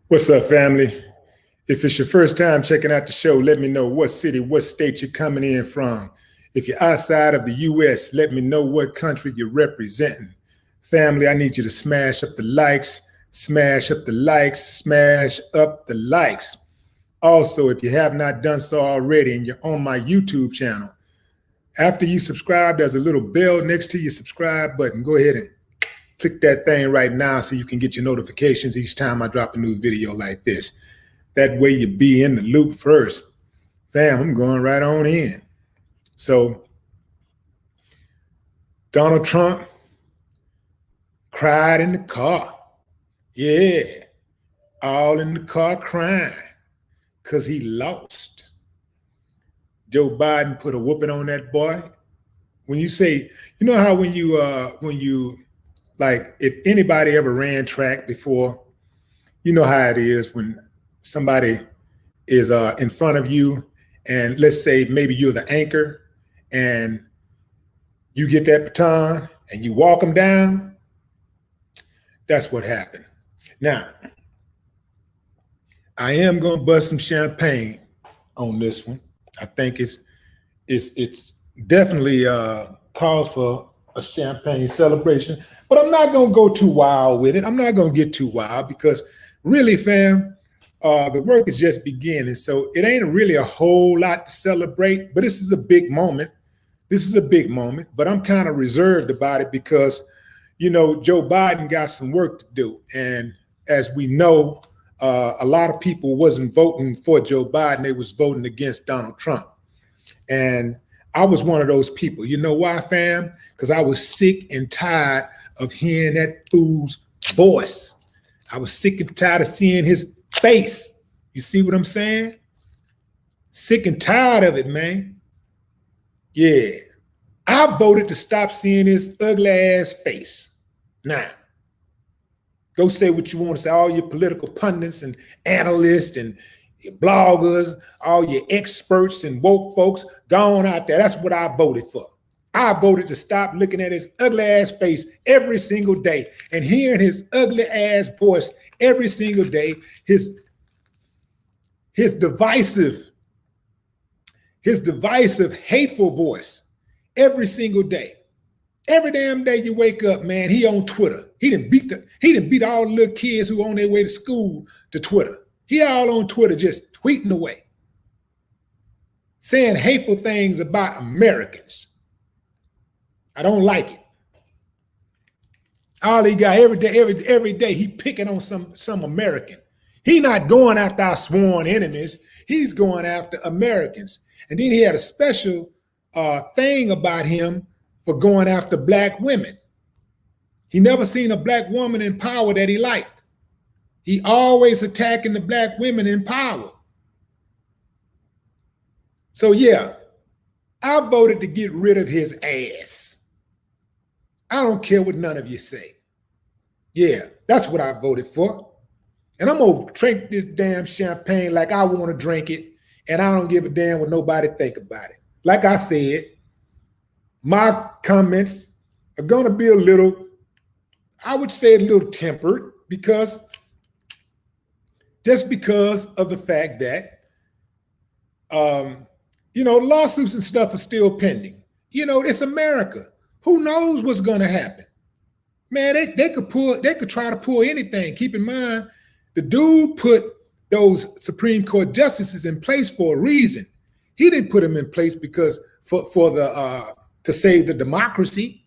What's up, family? If it's your first time checking out the show, let me know what city, what state you're coming in from. If you're outside of the U.S., let me know what country you're representing. Family, I need you to smash up the likes, smash up the likes, smash up the likes. Also, if you have not done so already and you're on my YouTube channel, after you subscribe, there's a little bell next to your subscribe button. Go ahead and click that thing right now so you can get your notifications each time I drop a new video like this. That way you be in the loop first. Fam, I'm going right on in. So, Donald Trump cried in the car. Yeah, all in the car crying because he lost. Joe Biden put a whooping on that boy. When you say, you know how when you like, if anybody ever ran track before, you know how it is when somebody is in front of you, and let's say maybe you're the anchor, and you get that baton and you walk them down. That's what happened. Now, I am gonna bust some champagne on this one. I think it's definitely calls for a champagne celebration, but I'm not gonna go too wild with it. I'm not gonna get too wild because really, fam, the work is just beginning. So it ain't really a whole lot to celebrate, but this is a big moment. This is a big moment, but I'm kind of reserved about it because, you know, Joe Biden got some work to do. And as we know, a lot of people wasn't voting for Joe Biden. They was voting against Donald Trump. And I was one of those people. You know why, fam? Because I was sick and tired of hearing that fool's voice. I was sick and tired of seeing his face. You see what I'm saying? Sick and tired of it, man. Yeah. I voted to stop seeing his ugly ass face. Now, go say what you want to say, all your political pundits and analysts and your bloggers, all your experts and woke folks, go on out there. That's what I voted for. I voted to stop looking at his ugly ass face every single day and hearing his ugly ass voice every single day, his divisive, hateful voice every single day. Every damn day you wake up, man, he on Twitter. He done beat all the little kids who on their way to school to Twitter. He all on Twitter just tweeting away, saying hateful things about Americans. I don't like it. All he got every day, he picking on some American. He not going after our sworn enemies. He's going after Americans. And then he had a special thing about him for going after black women. He never seen a black woman in power that he liked. He always attacking the black women in power. So yeah, I voted to get rid of his ass. I don't care what none of you say. Yeah, that's what I voted for. And I'm gonna drink this damn champagne like I want to drink it, and I don't give a damn what nobody think about it. Like I said, my comments are gonna be a little, I would say a little tempered, because of the fact that lawsuits and stuff are still pending. You know, it's America. Who knows what's gonna happen? Man, they could try to pull anything. Keep in mind, the dude put those Supreme Court justices in place for a reason. He didn't put them in place because to save the democracy.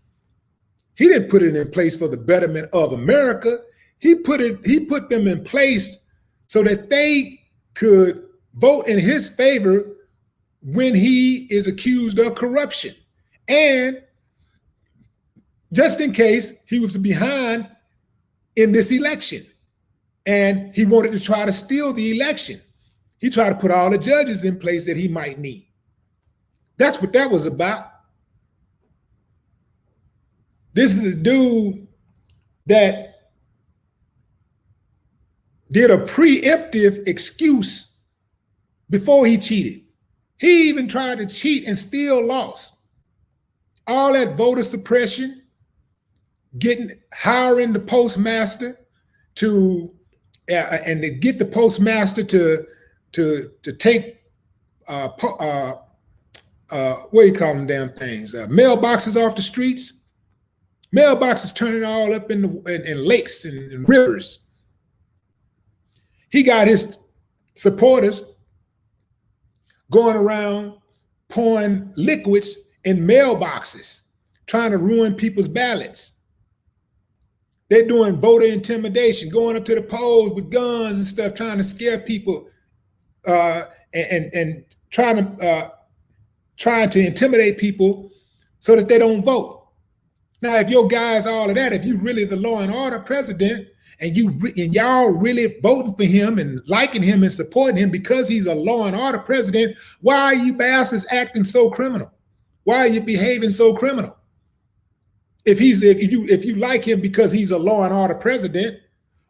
He didn't put it in place for the betterment of America. He put them in place so that they could vote in his favor when he is accused of corruption. And just in case he was behind in this election and he wanted to try to steal the election, he tried to put all the judges in place that he might need. That's what that was about. This is a dude that did a preemptive excuse before he cheated. He even tried to cheat and still lost. All that voter suppression, hiring the postmaster to and to get the postmaster to take what do you call them damn things? Mailboxes off the streets. Mailboxes turning all up in lakes and rivers. He got his supporters going around pouring liquids in mailboxes, trying to ruin people's ballots. They're doing voter intimidation, going up to the polls with guns and stuff, trying to scare people and trying to intimidate people so that they don't vote. Now, if your guys all of that, if you really the law and order president, and y'all really voting for him and liking him and supporting him because he's a law and order president, why are you bastards acting so criminal? Why are you behaving so criminal? If you like him because he's a law and order president,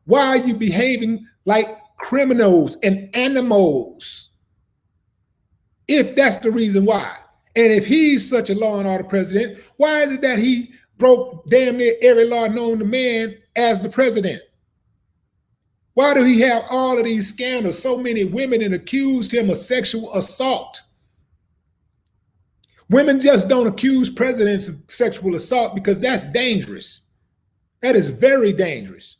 why are you behaving like criminals and animals? If that's the reason why. And if he's such a law and order president, why is it that he broke damn near every law known to man as the president? Why do he have all of these scandals? So many women and accused him of sexual assault. Women just don't accuse presidents of sexual assault because that's dangerous. That is very dangerous.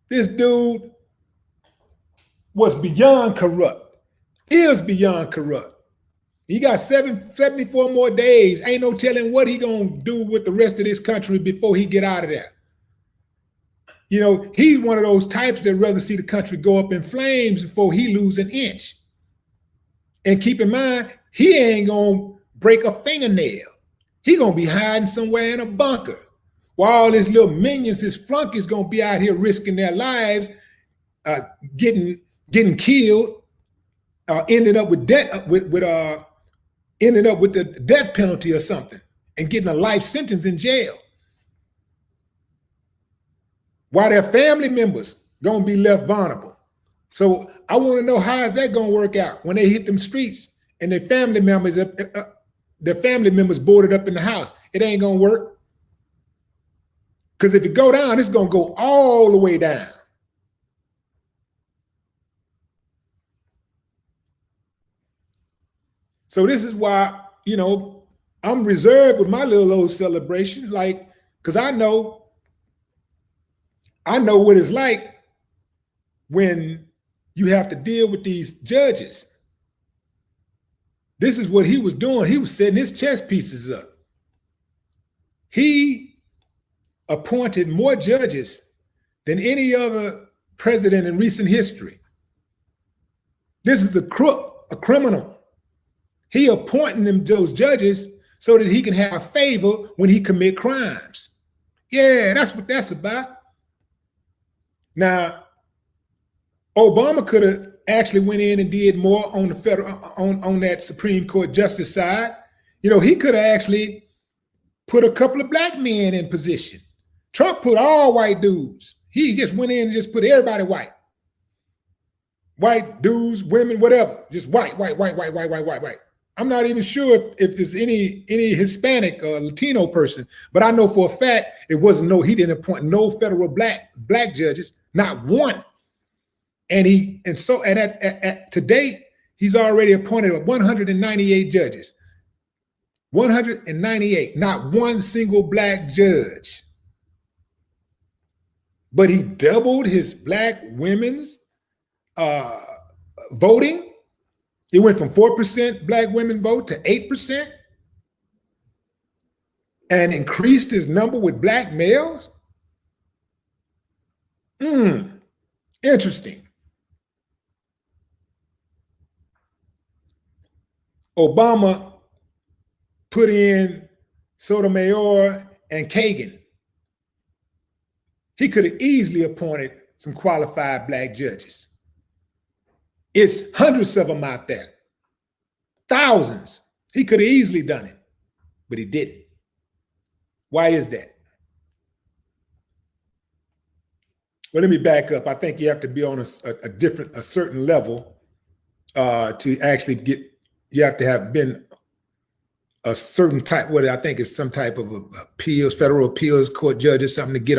This dude was beyond corrupt, is beyond corrupt. He got 74 more days. Ain't no telling what he gonna do with the rest of this country before he get out of there. You know, he's one of those types that rather see the country go up in flames before he lose an inch. And keep in mind, he ain't gonna break a fingernail. He gonna be hiding somewhere in a bunker while all his little minions, his flunkies, gonna be out here risking their lives, getting killed, ending up with ending up with the death penalty or something, and getting a life sentence in jail. While their family members gonna be left vulnerable. So I want to know, how is that gonna work out when they hit them streets and their family members boarded up in the house? It ain't gonna work. Because if it go down, it's gonna go all the way down. So this is why, you know, I'm reserved with my little old celebration, like, because I know what it's like when you have to deal with these judges. This is what he was doing. He was setting his chess pieces up. He appointed more judges than any other president in recent history. This is a crook, a criminal. He appointing them, those judges, so that he can have favor when he commit crimes. Yeah, that's what that's about. Now, Obama could have actually went in and did more on the federal, on that Supreme Court justice side. You know, he could have actually put a couple of black men in position. Trump put all white dudes. He just went in and just put everybody white. White dudes, women, whatever. Just white. I'm not even sure if there's any Hispanic or Latino person, but I know for a fact it wasn't he didn't appoint no federal black judges, not one. And to date, he's already appointed 198 judges. 198, not one single black judge. But he doubled his black women's voting. It went from 4% black women vote to 8%, and increased his number with black males. Interesting. Obama put in Sotomayor and Kagan. He could have easily appointed some qualified black judges. It's hundreds of them out there, thousands. He could have easily done it, but he didn't. Why is that? Well, let me back up. I think you have to be on a certain level to actually get. You have to have been a certain type, what I think is some type of appeals, federal appeals court judge or something to get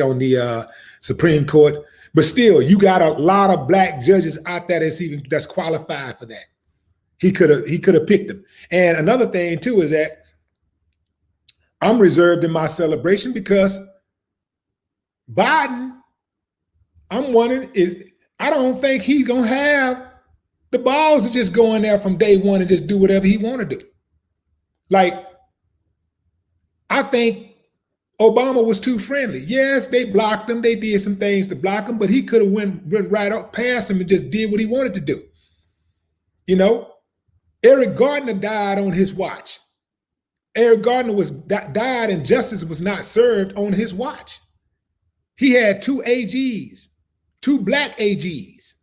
on the Supreme Court. But still, you got a lot of black judges out there that's qualified for that. He could have picked them. And another thing too is that I'm reserved in my celebration because Biden, I'm wondering, I don't think he's gonna have the balls to just go in there from day one and just do whatever he want to do. Like, I think Obama was too friendly. Yes, they blocked him. They did some things to block him, but he could have went right up past him and just did what he wanted to do. You know, Eric Gardner died on his watch. Eric Gardner died and justice was not served on his watch. He had two AGs, two black AGs.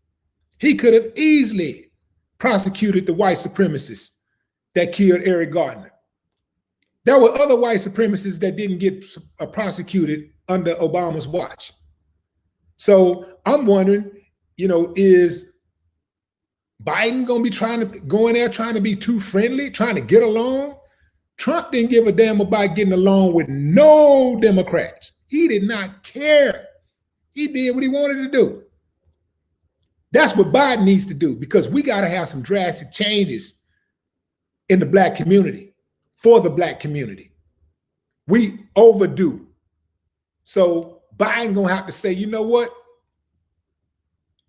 He could have easily prosecuted the white supremacists that killed Eric Gardner. There were other white supremacists that didn't get prosecuted under Obama's watch. So I'm wondering, you know, is Biden going to be go in there trying to be too friendly, trying to get along? Trump didn't give a damn about getting along with no Democrats. He did not care. He did what he wanted to do. That's what Biden needs to do, because we got to have some drastic changes in the black community, for the black community. We overdue. So Biden gonna have to say, you know what?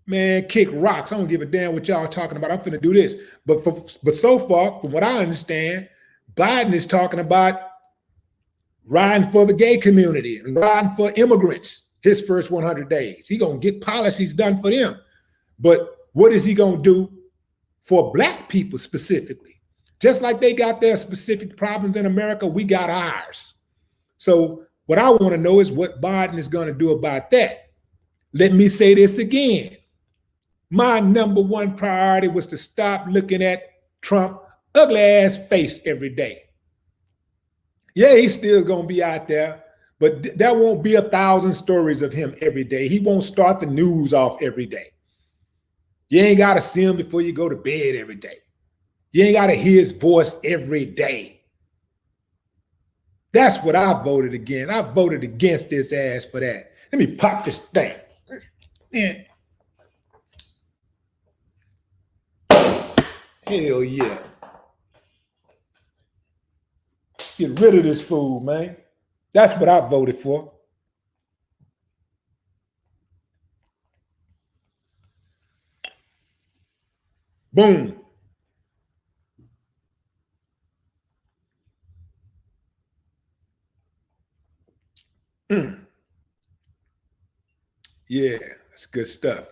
Man, kick rocks. I don't give a damn what y'all talking about. I'm finna do this. But so far, from what I understand, Biden is talking about riding for the gay community and riding for immigrants his first 100 days. He gonna get policies done for them. But what is he gonna do for black people specifically? Just like they got their specific problems in America, we got ours. So what I want to know is what Biden is going to do about that. Let me say this again. My number one priority was to stop looking at Trump's ugly ass face every day. Yeah, he's still going to be out there, but there won't be 1,000 stories of him every day. He won't start the news off every day. You ain't got to see him before you go to bed every day. You ain't got to hear his voice every day. That's what I voted against. I voted against this ass for that. Let me pop this thing. Yeah. Hell yeah. Get rid of this fool, man. That's what I voted for. Boom. Yeah, that's good stuff.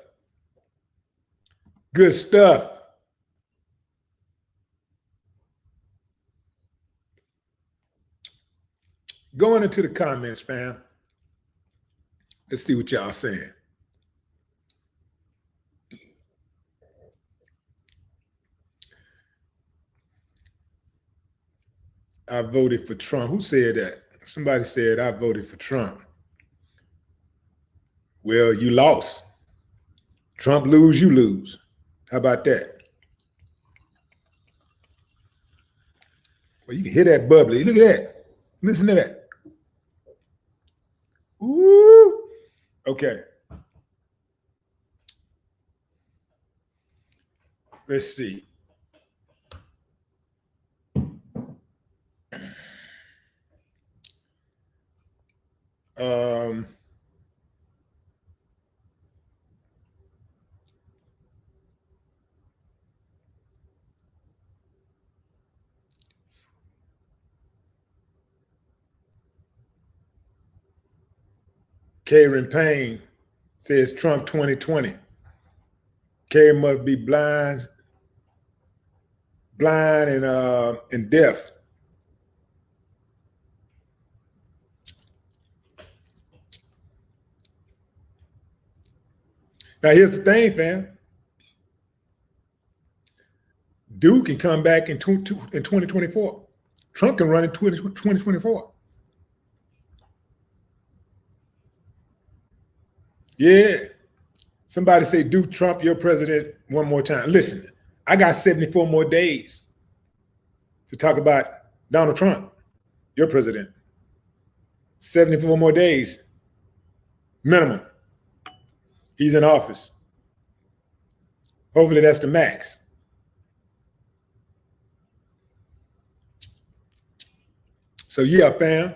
Good stuff. Going into the comments, fam. Let's see what y'all saying. I voted for Trump. Who said that? Somebody said I voted for Trump. Well, you lost. Trump lose, you lose. How about that? Well, you can hear that bubbly. Look at that. Listen to that. Woo. Okay. Let's see. Karen Payne says Trump 2020. Karen must be blind and deaf. Now here's the thing, fam. Dude can come back in 2024. Trump can run in 2024. Yeah. Somebody say, do Trump your president one more time. Listen, I got 74 more days to talk about Donald Trump, your president. 74 more days, minimum. He's in office. Hopefully that's the max. So yeah, fam,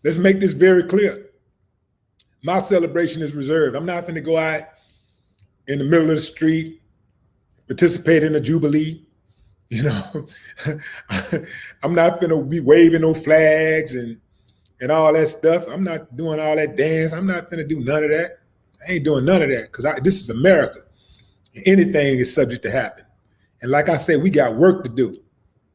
let's make this very clear. My celebration is reserved. I'm not going to go out in the middle of the street, participate in a jubilee. You know, I'm not going to be waving no flags and all that stuff. I'm not doing all that dance. I'm not going to do none of that. I ain't doing none of that because this is America. Anything is subject to happen. And like I said, we got work to do.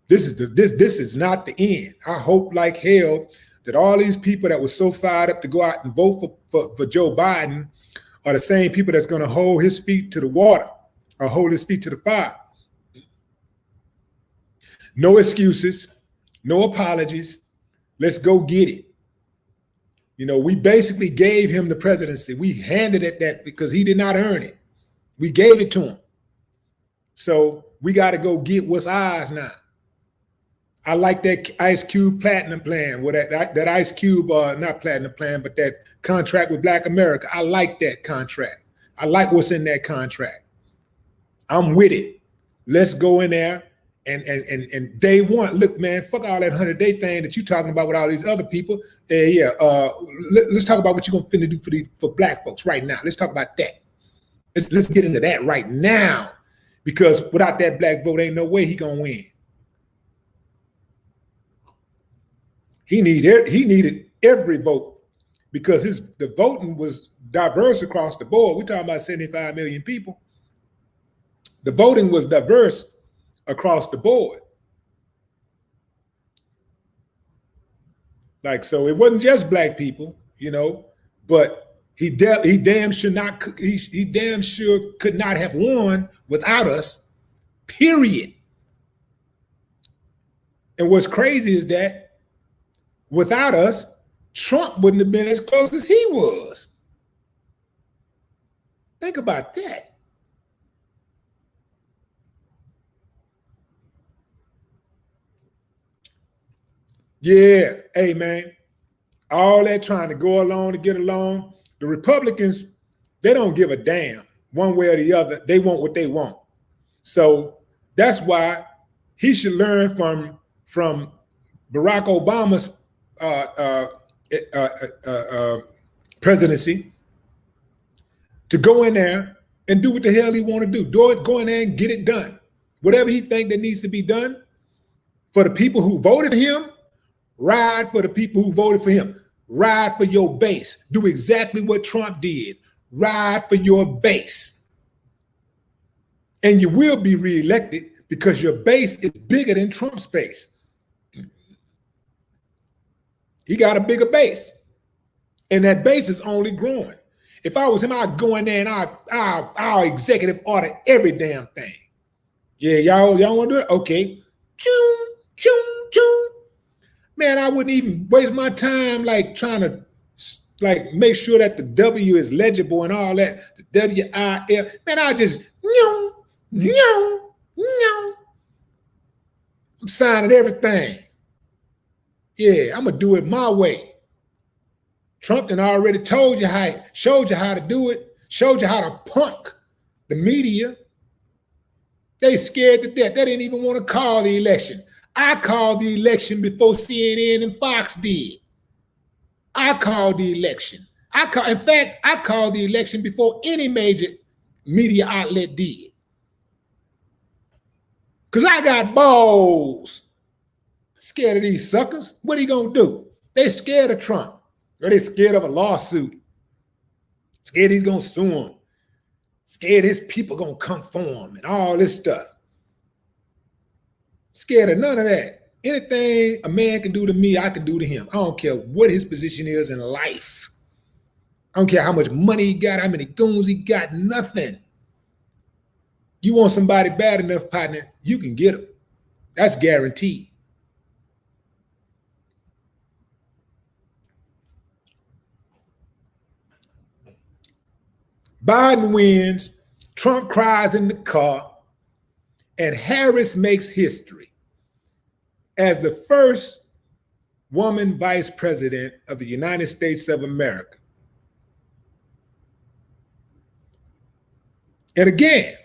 This is not the end. I hope like hell that all these people that were so fired up to go out and vote for Joe Biden are the same people that's going to hold his feet to the water or hold his feet to the fire. No excuses, no apologies. Let's go get it. You know, we basically gave him the presidency. We handed it that because he did not earn it. We gave it to him. So we got to go get what's ours now. I like that Ice Cube platinum plan, well, that Ice Cube, not platinum plan, but that contract with Black America. I like that contract. I like what's in that contract. I'm with it. Let's go in there and day one. Look, man, fuck all that 100-day thing that you talking about with all these other people. Let's talk about what you're gonna finna do for Black folks right now. Let's talk about that. Let's get into that right now, because without that Black vote, ain't no way he gonna win. He needed every vote because the voting was diverse across the board. We're talking about 75 million people. The voting was diverse across the board. Like, so it wasn't just Black people, you know, but he damn sure could not have won without us, period. And what's crazy is that without us, Trump wouldn't have been as close as he was. Think about that. Yeah, hey man, all that trying to go along to get along, the Republicans, they don't give a damn one way or the other. They want what they want. So that's why he should learn from Barack Obama's presidency to go in there and do what the hell he want to do. Go in there and get it done. Whatever he think that needs to be done for the people who voted for him, ride for the people who voted for him. Ride for your base. Do exactly what Trump did. Ride for your base. And you will be reelected because your base is bigger than Trump's base. He got a bigger base. And that base is only growing. If I was him, I'd go in there and I'll executive order every damn thing. Yeah, y'all want to do it? Okay. Choom, choom, choom. Man, I wouldn't even waste my time like trying to like make sure that the W is legible and all that. The W-I-L. Man, I just I'm signing everything. Yeah, I'm gonna do it my way. Trump done already told you showed you how to do it, showed you how to punk the media. They scared to death. They didn't even want to call the election. I called the election before CNN and Fox did. I called the election. In fact, I called the election before any major media outlet did. Because I got balls. Scared of these suckers. What are you going to do? They scared of Trump. Or they scared of a lawsuit. Scared he's going to sue him. Scared his people going to come for him and all this stuff. Scared of none of that. Anything a man can do to me, I can do to him. I don't care what his position is in life. I don't care how much money he got, how many goons he got, nothing. You want somebody bad enough, partner, you can get him. That's guaranteed. Biden wins, Trump cries in the car, and Harris makes history. as the first woman vice president of the United States of America. And again,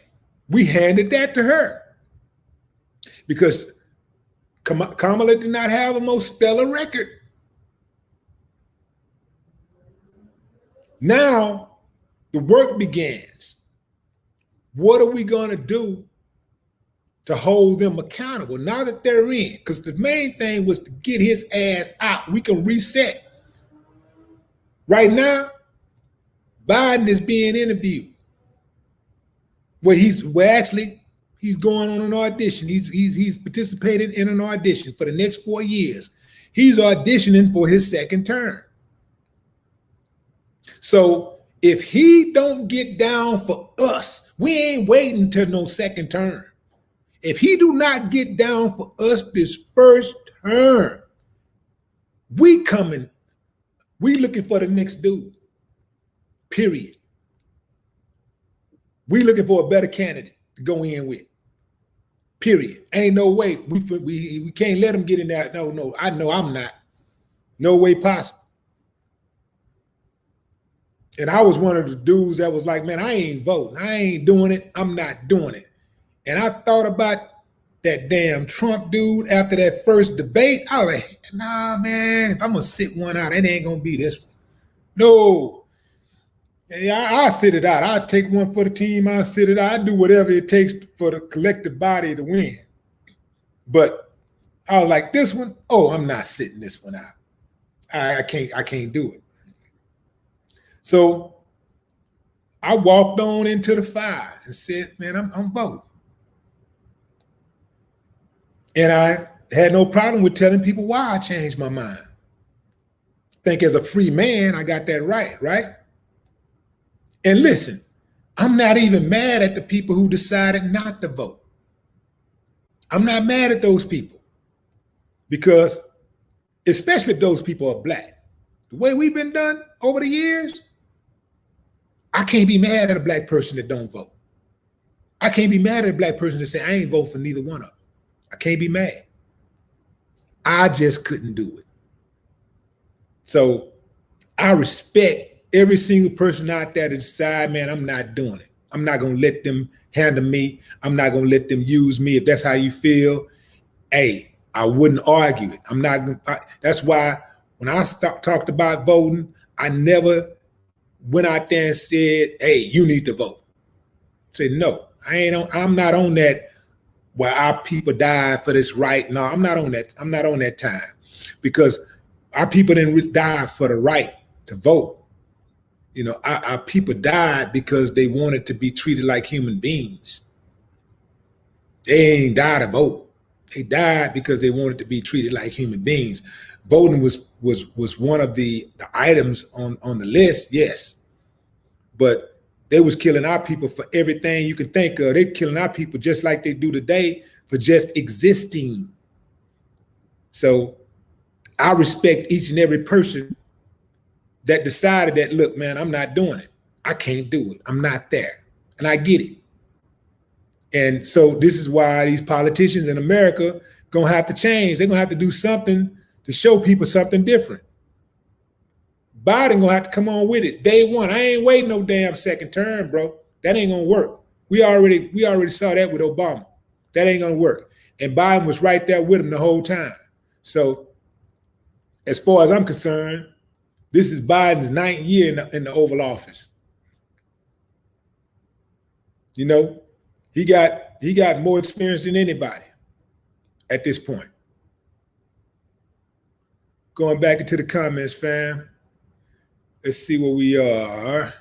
we handed that to her because Kamala did not have a most stellar record. Now the work begins. What are we going to do to hold them accountable now that they're in? Because the main thing was to get his ass out. We can reset. Right now, Biden is being interviewed. He's going on an audition. He's participated in an audition for the next 4 years. He's auditioning for his second term. So if he don't get down for us, we ain't waiting till no second term. If he do not get down for us this first term, we coming. We looking for the next dude. Period. We looking for a better candidate to go in with. Period. Ain't no way. We can't let him get in there. No. I know I'm not. No way possible. And I was one of the dudes that was like, man, I ain't voting. I ain't doing it. I'm not doing it. And I thought about that damn Trump dude after that first debate. I was like, nah, man, if I'm going to sit one out, it ain't going to be this one. No. I'll sit it out. I'll take one for the team. I'll sit it out. I'll do whatever it takes for the collective body to win. But I was like, this one, I'm not sitting this one out. I can't do it. So I walked on into the fire and said, man, I'm voting. And I had no problem with telling people why I changed my mind. I think as a free man, I got that right? And listen, I'm not even mad at the people who decided not to vote. I'm not mad at those people because, especially if those people are black, the way we've been done over the years, I can't be mad at a black person that don't vote. I can't be mad at a black person that say, I ain't vote for neither one of them. I can't be mad. I just couldn't do it. So I respect every single person out there to decide, man, I'm not doing it. I'm not going to let them handle me. I'm not going to let them use me. If that's how you feel, hey, I wouldn't argue it. I'm not going to. That's why when I talked about voting, I never went out there and said, hey, you need to vote. I said, no, I'm not on that where our people died for this right. No, I'm not on that. I'm not on that time because our people didn't die for the right to vote. You know, our people died because they wanted to be treated like human beings. They ain't died to vote. They died because they wanted to be treated like human beings. Voting was one of the items on the list, yes. But they was killing our people for everything you can think of. They're killing our people just like they do today for just existing. So I respect each and every person that decided that, look, man, I'm not doing it. I can't do it. I'm not there. And I get it. And so this is why these politicians in America gonna have to change. They're gonna have to do something to show people something different. Biden gonna have to come on with it. Day one. I ain't waiting no damn second term, bro. That ain't gonna work. We already saw that with Obama. That ain't gonna work. And Biden was right there with him the whole time. So as far as I'm concerned, this is Biden's 9th year in the Oval Office. You know, he got more experience than anybody at this point. Going back into the comments, fam. Let's see where we are.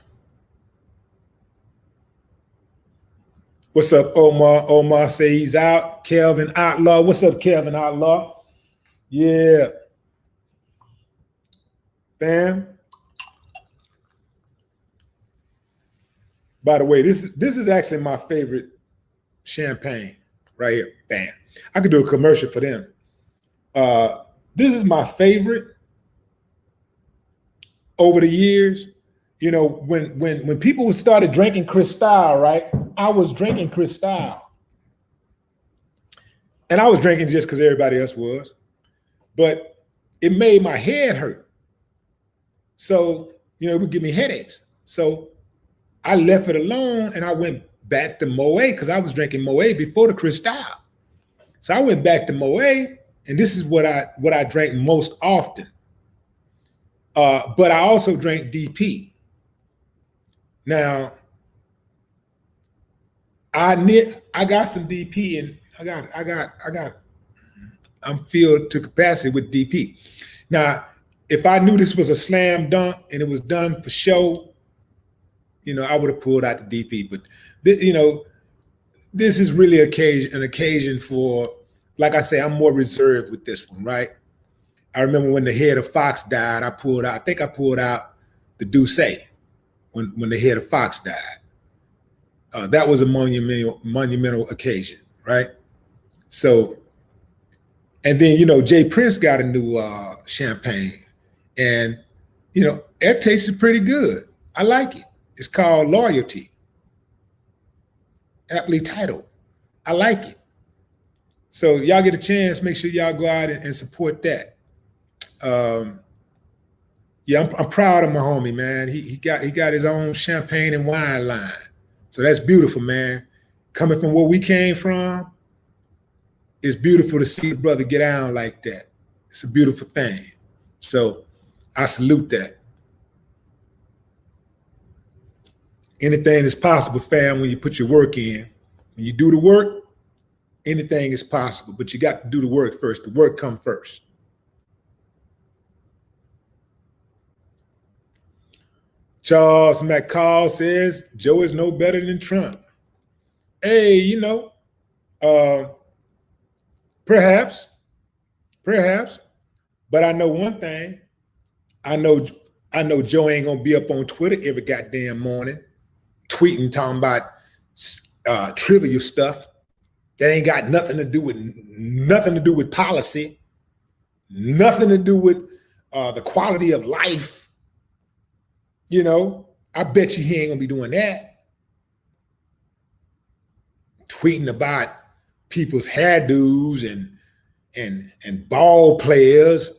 What's up, Omar? Omar say he's out. Kelvin Outlaw. What's up, Kelvin Outlaw? Yeah. Fam. By the way, this is actually my favorite champagne right here. Bam. I could do a commercial for them. This is my favorite over the years. You know, when people started drinking Cristal, right? I was drinking Cristal. And I was drinking just because everybody else was, but it made my head hurt. So, it would give me headaches. So I left it alone and I went back to Moet because I was drinking Moet before the Cristal. So I went back to Moet, and this is what I drank most often. But I also drank DP. Now, I got some DP, and I'm filled to capacity with DP. Now, if I knew this was a slam dunk and it was done for show, I would have pulled out the DP. But this is really an occasion for, like I say, I'm more reserved with this one, right? I remember when the head of Fox died, I pulled out the Douce when the head of Fox died. That was a monumental occasion, right? So, and then, Jay Prince got a new champagne, and, that tasted pretty good. I like it. It's called Loyalty. Aptly titled. I like it. So y'all get a chance, make sure y'all go out and support that. Yeah, I'm proud of my homie, man. He got his own champagne and wine line. So that's beautiful, man. Coming from where we came from, it's beautiful to see a brother get down like that. It's a beautiful thing. So I salute that. Anything is possible, fam, when you put your work in. When you do the work, anything is possible, but you got to do the work first. The work come first. Charles McCall says, Joe is no better than Trump. Hey, perhaps, but I know one thing. I know Joe ain't gonna be up on Twitter every goddamn morning, tweeting, talking about trivial stuff that ain't got nothing to do with policy, nothing to do with the quality of life. I bet you he ain't gonna be doing that. Tweeting about people's hairdos and ball players,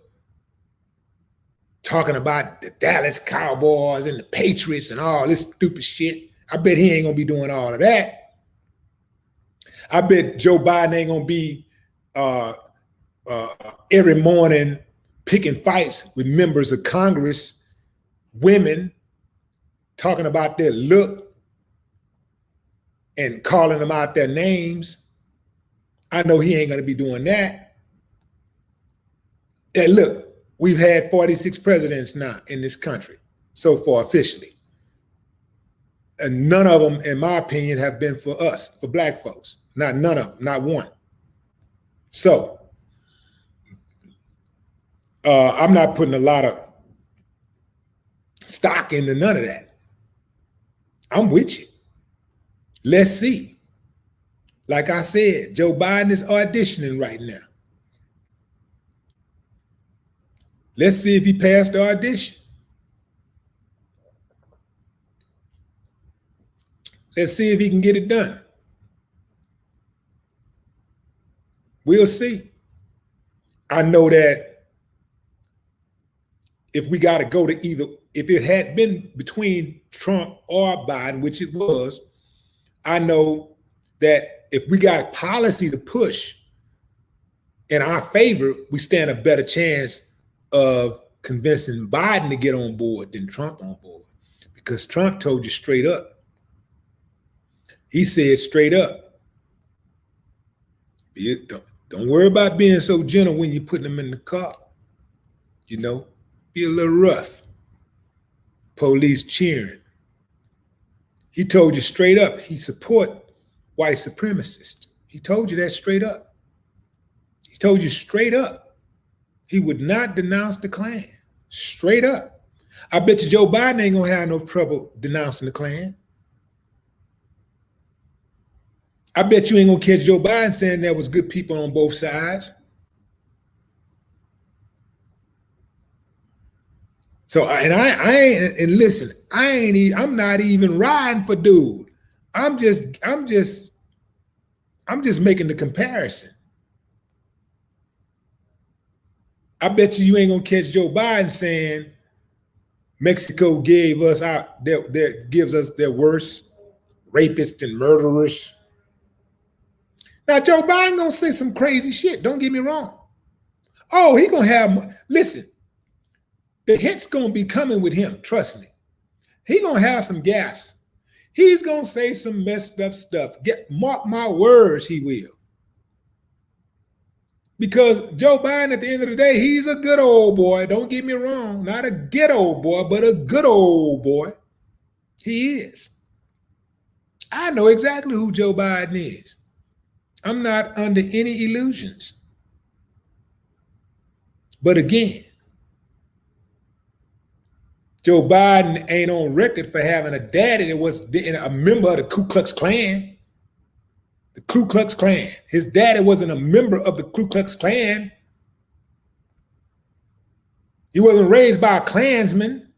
talking about the Dallas Cowboys and the Patriots and all this stupid shit. I bet he ain't gonna be doing all of that. I bet Joe Biden ain't gonna be every morning picking fights with members of Congress, women, talking about their look and calling them out their names. I know he ain't gonna be doing that. And look, we've had 46 presidents now in this country so far officially. And none of them, in my opinion, have been for us, for black folks. None of them, not one. So I'm not putting a lot of stock into none of that. I'm with you. Let's see. Like I said, Joe Biden is auditioning right now. Let's see if he passed the audition. Let's see if he can get it done. We'll see. I know that if we got to go to either, if it had been between Trump or Biden, which it was, I know that if we got policy to push in our favor, we stand a better chance of convincing Biden to get on board than Trump on board. Because Trump told you straight up. He said straight up, don't worry about being so gentle when you're putting them in the car. Be a little rough. Police cheering. He told you straight up he support white supremacists. He told you that straight up. He told you straight up he would not denounce the Klan. Straight up. I bet you Joe Biden ain't gonna have no trouble denouncing the Klan. I bet you ain't gonna catch Joe Biden saying there was good people on both sides. So, listen, I'm not even riding for dude. I'm just making the comparison. I bet you ain't gonna catch Joe Biden saying Mexico gave us gives us their worst rapists and murderers. Now Joe Biden gonna say some crazy shit. Don't get me wrong. Oh, he gonna have. Listen, the hit's gonna be coming with him. Trust me. He gonna have some gaffes. He's gonna say some messed up stuff. Mark my words, he will. Because Joe Biden, at the end of the day, he's a good old boy. Don't get me wrong. Not a good old boy, but a good old boy. He is. I know exactly who Joe Biden is. I'm not under any illusions. But again, Joe Biden ain't on record for having a daddy that was a member of the Ku Klux Klan. The Ku Klux Klan. His daddy wasn't a member of the Ku Klux Klan. He wasn't raised by a Klansman.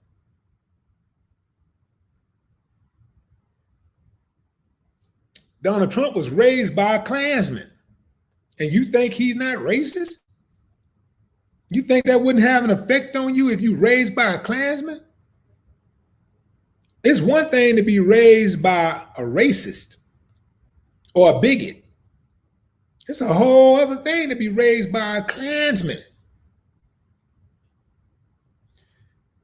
Donald Trump was raised by a Klansman. And you think he's not racist? You think that wouldn't have an effect on you if you raised by a Klansman? It's one thing to be raised by a racist or a bigot. It's a whole other thing to be raised by a Klansman.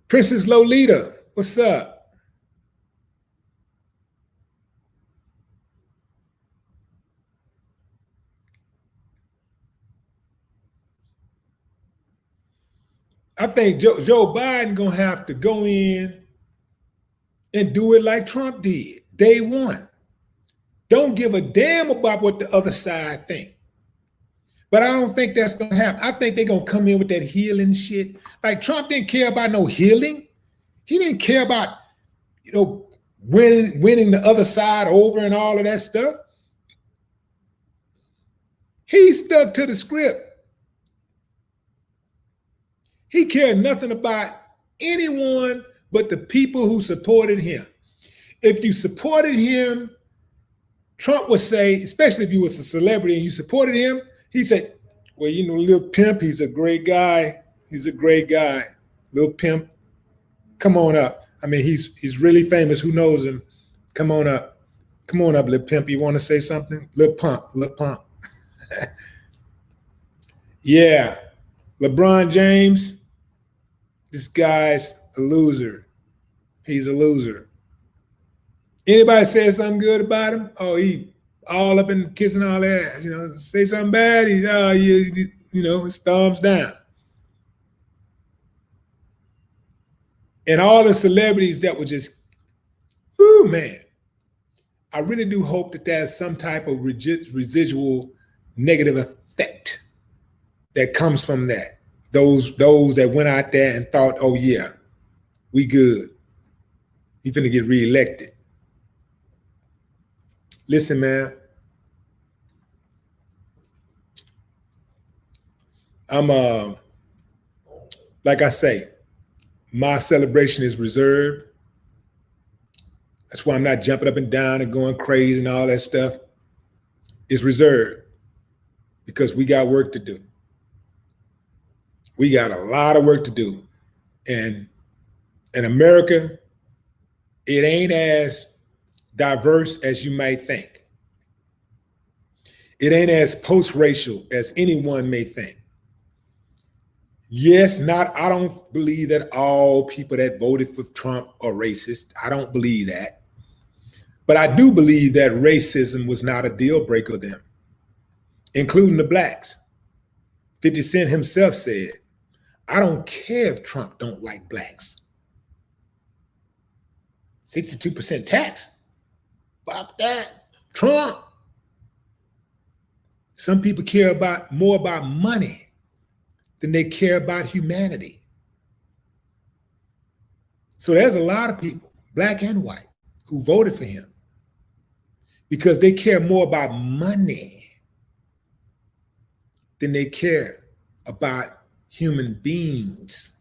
Princess Lolita, what's up? I think Joe Biden gonna have to go in and do it like Trump did, day one. Don't give a damn about what the other side think. But I don't think that's gonna happen. I think they're gonna come in with that healing shit. Like Trump didn't care about no healing. He didn't care about, winning the other side over and all of that stuff. He stuck to the script. He cared nothing about anyone but the people who supported him. If you supported him, Trump would say, especially if you was a celebrity and you supported him, he'd say, well, Lil Pimp, he's a great guy. He's a great guy. Lil Pimp, come on up. I mean, he's really famous. Who knows him? Come on up. Come on up, Lil Pimp. You want to say something? Lil Pump. Yeah. LeBron James, this guy's a loser. He's a loser. Anybody say something good about him? Oh, he all up in kissing all that. Say something bad, his thumbs down. And all the celebrities that were just, man. I really do hope that there's some type of residual negative effect that comes from that. Those that went out there and thought, oh yeah, we good. He finna get reelected. Listen, man. I'm like I say, my celebration is reserved. That's why I'm not jumping up and down and going crazy and all that stuff. It's reserved because we got work to do. We got a lot of work to do. And in America, it ain't as diverse as you might think. It ain't as post-racial as anyone may think. Yes, I don't believe that all people that voted for Trump are racist. I don't believe that. But I do believe that racism was not a deal breaker for them, including the blacks. 50 Cent himself said, I don't care if Trump don't like blacks. 62% tax. Fuck that. Trump. Some people care more about money than they care about humanity. So there's a lot of people, black and white, who voted for him because they care more about money than they care about human beings.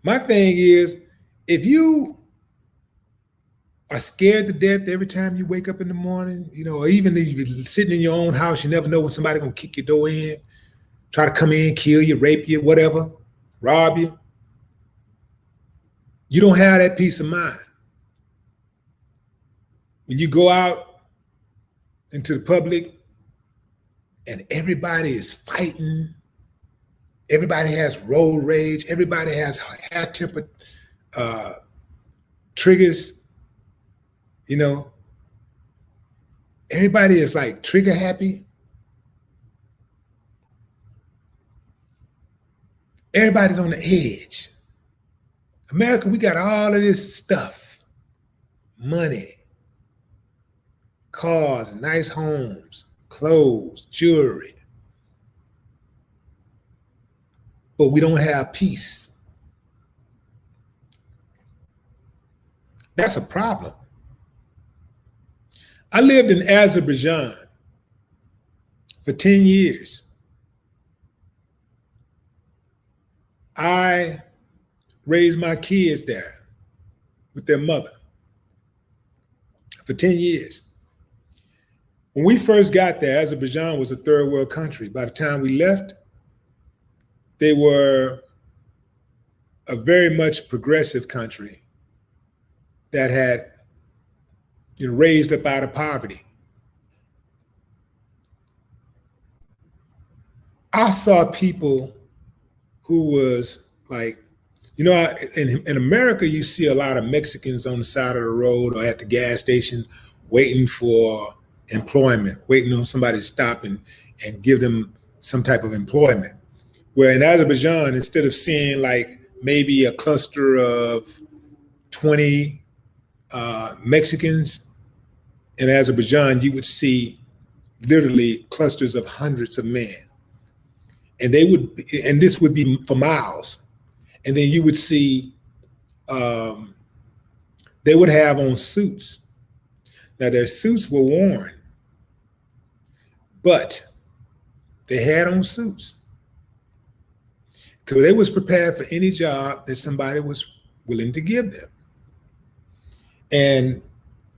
My thing is, if you are scared to death every time you wake up in the morning, or even if you're sitting in your own house, you never know when somebody's gonna kick your door in, try to come in, kill you, rape you, whatever, rob you. You don't have that peace of mind. When you go out into the public and everybody is fighting, everybody has road rage, everybody has high-tempered triggers, you know, everybody is like trigger happy. Everybody's on the edge. America, we got all of this stuff, money, cars, nice homes, clothes, jewelry. But we don't have peace. That's a problem. I lived in Azerbaijan for 10 years. I raised my kids there with their mother for 10 years. When we first got there, Azerbaijan was a third world country. By the time we left, they were a very much progressive country that had raised up out of poverty. I saw people who was like, in America, you see a lot of Mexicans on the side of the road or at the gas station waiting for employment, waiting on somebody to stop and give them some type of employment. Where in Azerbaijan, instead of seeing like maybe a cluster of 20 Mexicans, in Azerbaijan, you would see literally clusters of hundreds of men. And this would be for miles. And then you would see, they would have on suits. Now their suits were worn, but they had on suits. So they was prepared for any job that somebody was willing to give them. And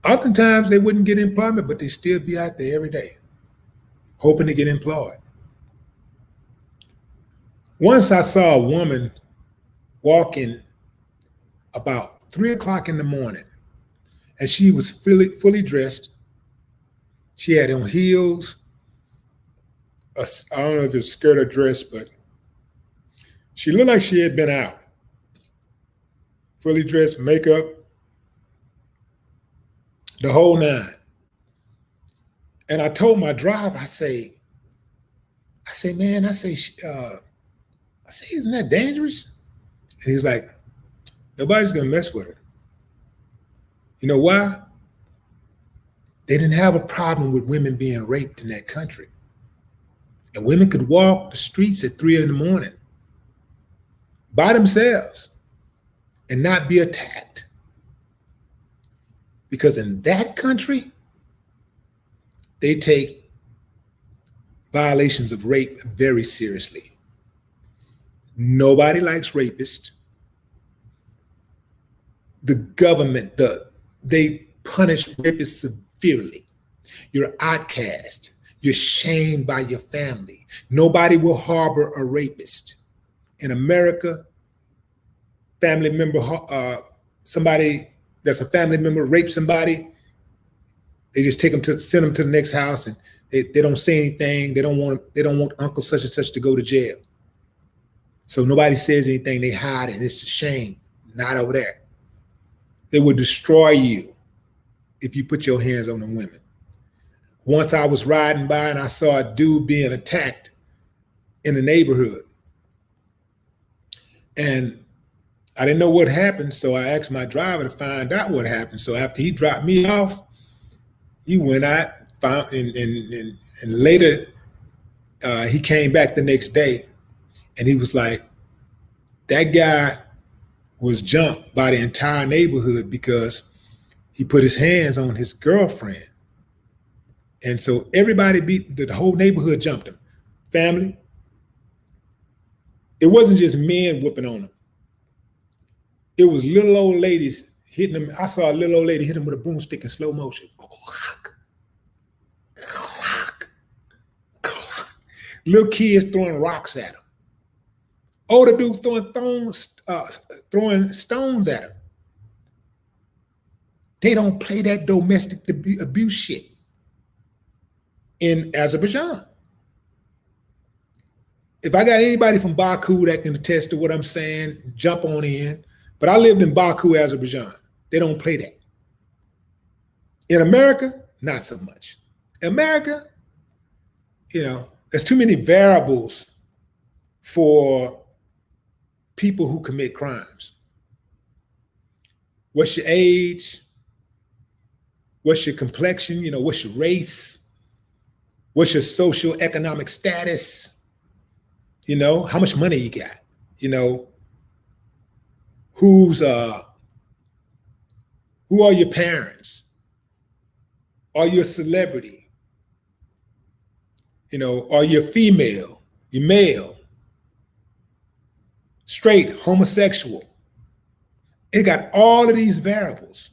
oftentimes they wouldn't get employment, but they still be out there every day, hoping to get employed. Once I saw a woman walking about 3 o'clock in the morning, and she was fully dressed. She had on heels, I don't know if it's skirt or dress, but she looked like she had been out. Fully dressed, makeup, the whole nine. And I told my driver, I say, man, isn't that dangerous? And he's like, nobody's gonna mess with her. You know why? They didn't have a problem with women being raped in that country. And women could walk the streets at 3 in the morning by themselves and not be attacked. Because in that country, they take violations of rape very seriously. Nobody likes rapists. The government, they punish rapists severely. You're outcast. You're shamed by your family. Nobody will harbor a rapist. In America, family member, somebody that's a family member rapes somebody, they just send them to the next house, and they don't say anything. They don't want Uncle such and such to go to jail. So nobody says anything. They hide it. It's a shame. Not over there. They will destroy you if you put your hands on the women. Once I was riding by and I saw a dude being attacked in the neighborhood. And I didn't know what happened, so I asked my driver to find out what happened. So after he dropped me off, he went out, found, and later he came back the next day, and he was like, that guy was jumped by the entire neighborhood because he put his hands on his girlfriend. And so everybody the whole neighborhood jumped him. Family. It wasn't just men whooping on him. It was little old ladies hitting him. I saw a little old lady hit him with a broomstick in slow motion. Little kids throwing rocks at them. Older dudes throwing stones at them. They don't play that domestic abuse shit in Azerbaijan. If I got anybody from Baku that can attest to what I'm saying, jump on in. But I lived in Baku, Azerbaijan. They don't play that. In America, not so much. America, there's too many variables for people who commit crimes. What's your age? What's your complexion? What's your race? What's your social economic status? How much money you got? Who are your parents? Are you a celebrity? Are you female? You male? Straight, homosexual? It got all of these variables.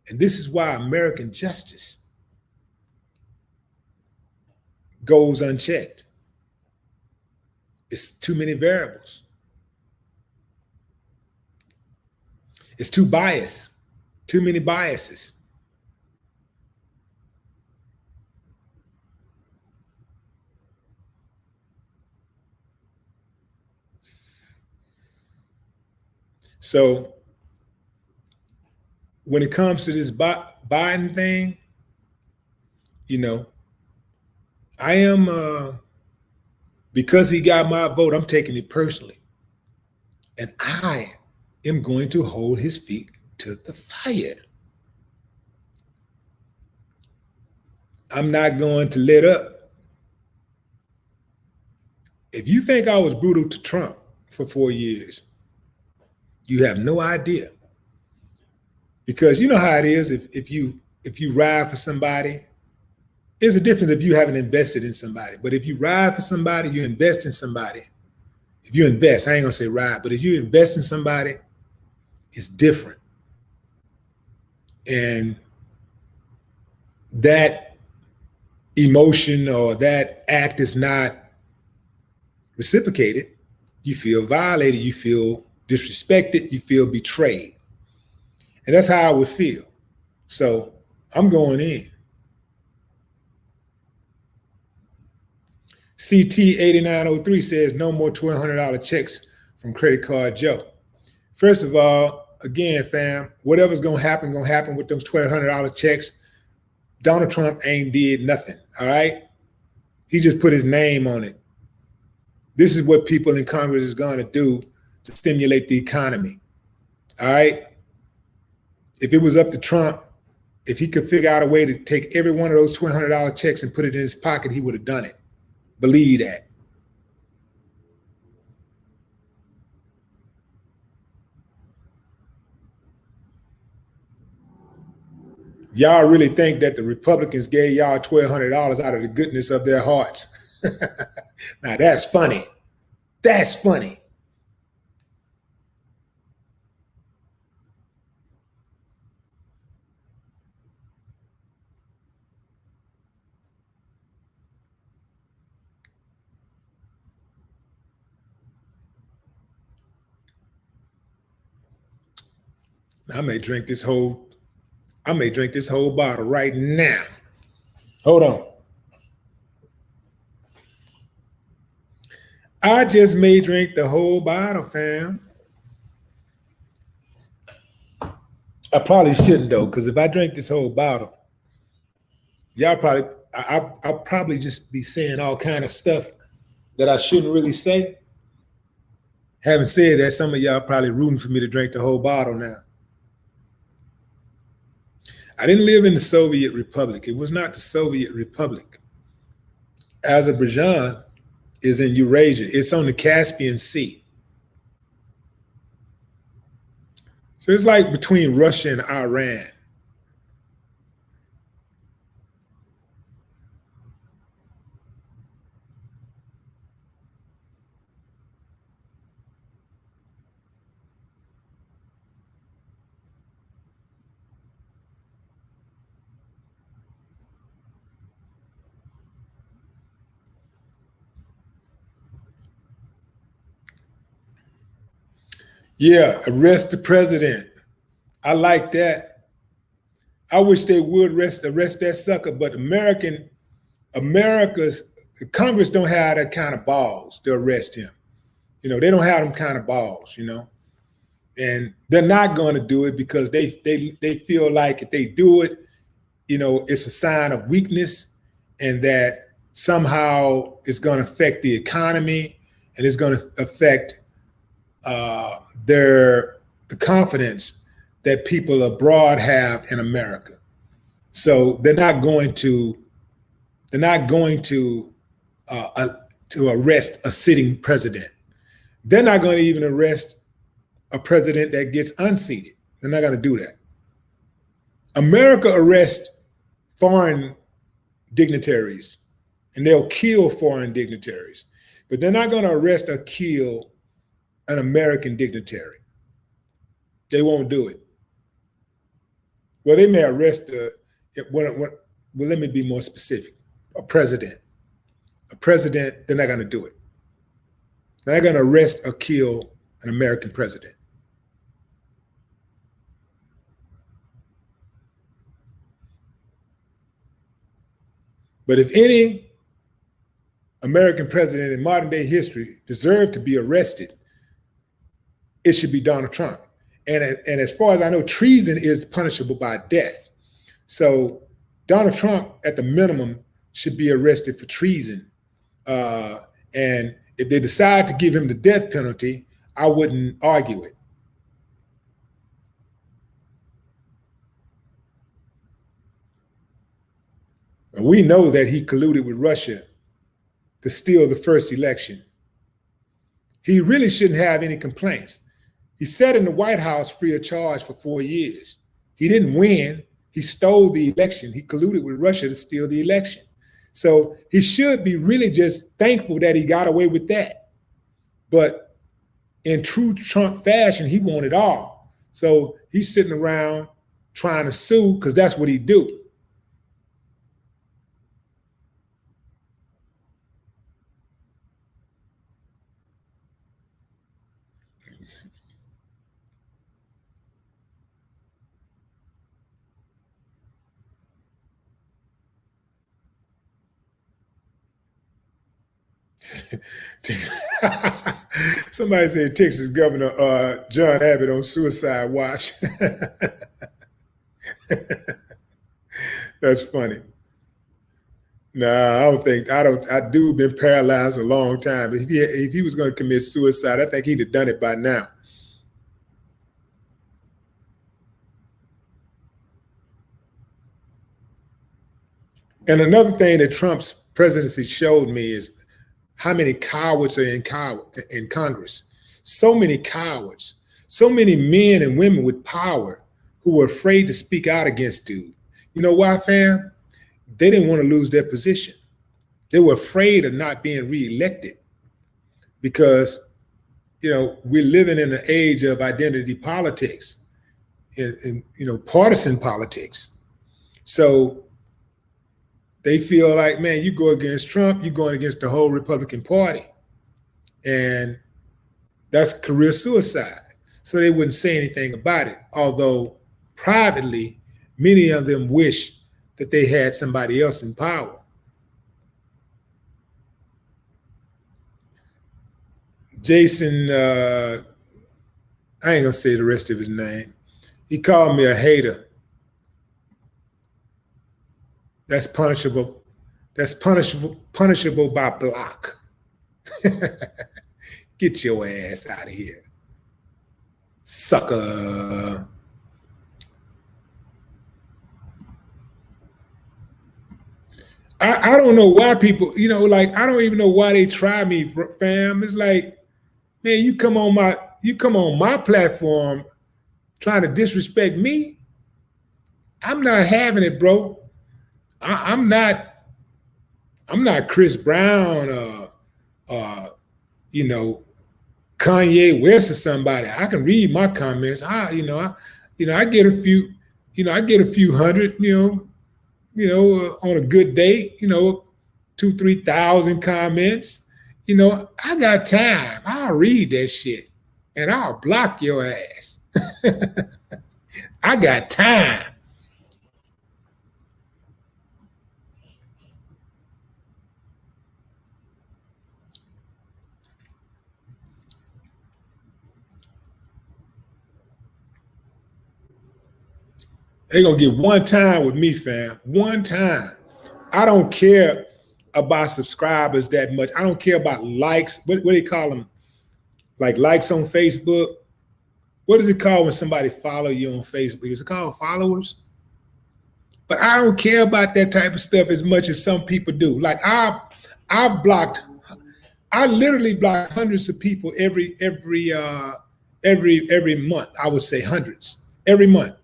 And this is why American justice goes unchecked. It's too many variables. It's too biased, too many biases. So when it comes to this Biden thing, I am, because he got my vote, I'm taking it personally. And I am going to hold his feet to the fire. I'm not going to let up. If you think I was brutal to Trump for 4 years, you have no idea. Because you know how it is if you ride for somebody. There's a difference if you haven't invested in somebody. But if you ride for somebody, you invest in somebody. If you invest, I ain't gonna say ride, but if you invest in somebody, it's different. And that emotion or that act is not reciprocated. You feel violated, you feel disrespected, you feel betrayed. And that's how I would feel. So I'm going in. CT8903 says no more $1,200 checks from Credit Card Joe. First of all, again, fam, whatever's gonna happen with those $1,200 checks. Donald Trump ain't did nothing, all right? He just put his name on it. This is what people in Congress is gonna do to stimulate the economy, all right? If it was up to Trump, if he could figure out a way to take every one of those $1,200 checks and put it in his pocket, he would have done it. Believe that. Y'all really think that the Republicans gave y'all $1,200 out of the goodness of their hearts? Now that's funny. That's funny. I may drink this whole bottle right now. Hold on. I just may drink the whole bottle, fam. I probably shouldn't though, because if I drink this whole bottle, I'll probably just be saying all kind of stuff that I shouldn't really say. Having said that, some of y'all probably rooting for me to drink the whole bottle now. I didn't live in the Soviet Republic. It was not the Soviet Republic. Azerbaijan is in Eurasia. It's on the Caspian Sea. So it's like between Russia and Iran. Yeah, arrest the president. I like that. I wish they would arrest that sucker, but America's Congress don't have that kind of balls to arrest him. They don't have them kind of balls, and they're not going to do it because they feel like if they do it, it's a sign of weakness, and that somehow it's going to affect the economy and it's going to affect the confidence that people abroad have in America. So they're not going to arrest a sitting president. They're not going to even arrest a president that gets unseated. They're not going to do that. America arrests foreign dignitaries, and they'll kill foreign dignitaries, but they're not going to arrest or kill an American dignitary. They won't do it. Well, they may arrest well, let me be more specific. A president, they're not going to do it. They're not going to arrest or kill an American president. But if any American president in modern day history deserved to be arrested, it should be Donald Trump. And as far as I know, treason is punishable by death. So Donald Trump, at the minimum, should be arrested for treason. And if they decide to give him the death penalty, I wouldn't argue it. And we know that he colluded with Russia to steal the first election. He really shouldn't have any complaints. He sat in the White House free of charge for 4 years. He didn't win. He stole the election. He colluded with Russia to steal the election. So he should be really just thankful that he got away with that. But in true Trump fashion, he won it all. So he's sitting around trying to sue because that's what he do. Somebody said Texas Governor John Abbott on suicide watch. That's funny. No, I do been paralyzed a long time. But if he was going to commit suicide, I think he'd have done it by now. And another thing that Trump's presidency showed me is how many cowards are in Congress. So many cowards, so many men and women with power who were afraid to speak out against dude. You know why, fam? They didn't want to lose their position. They were afraid of not being reelected because, we're living in an age of identity politics and partisan politics. So they feel like, man, you go against Trump, you're going against the whole Republican Party. And that's career suicide. So they wouldn't say anything about it. Although privately, many of them wish that they had somebody else in power. Jason, I ain't gonna say the rest of his name. He called me a hater. That's punishable. That's punishable by block. Get your ass out of here, sucker. I don't know why people, I don't even know why they try me, fam. It's like, man, you come on my platform trying to disrespect me. I'm not having it, bro. I'm not Chris Brown or Kanye West or somebody. I can read my comments. I get a few, I get a few hundred, on a good day, 2,000-3,000 comments. I got time. I'll read that shit. and I'll block your ass. I got time. They're gonna get one time with me, fam. One time. I don't care about subscribers that much. I don't care about likes. What do they call them? Like likes on Facebook. What is it called when somebody follow you on Facebook? Is it called followers? But I don't care about that type of stuff as much as some people do. Like I literally block hundreds of people every month. I would say hundreds every month.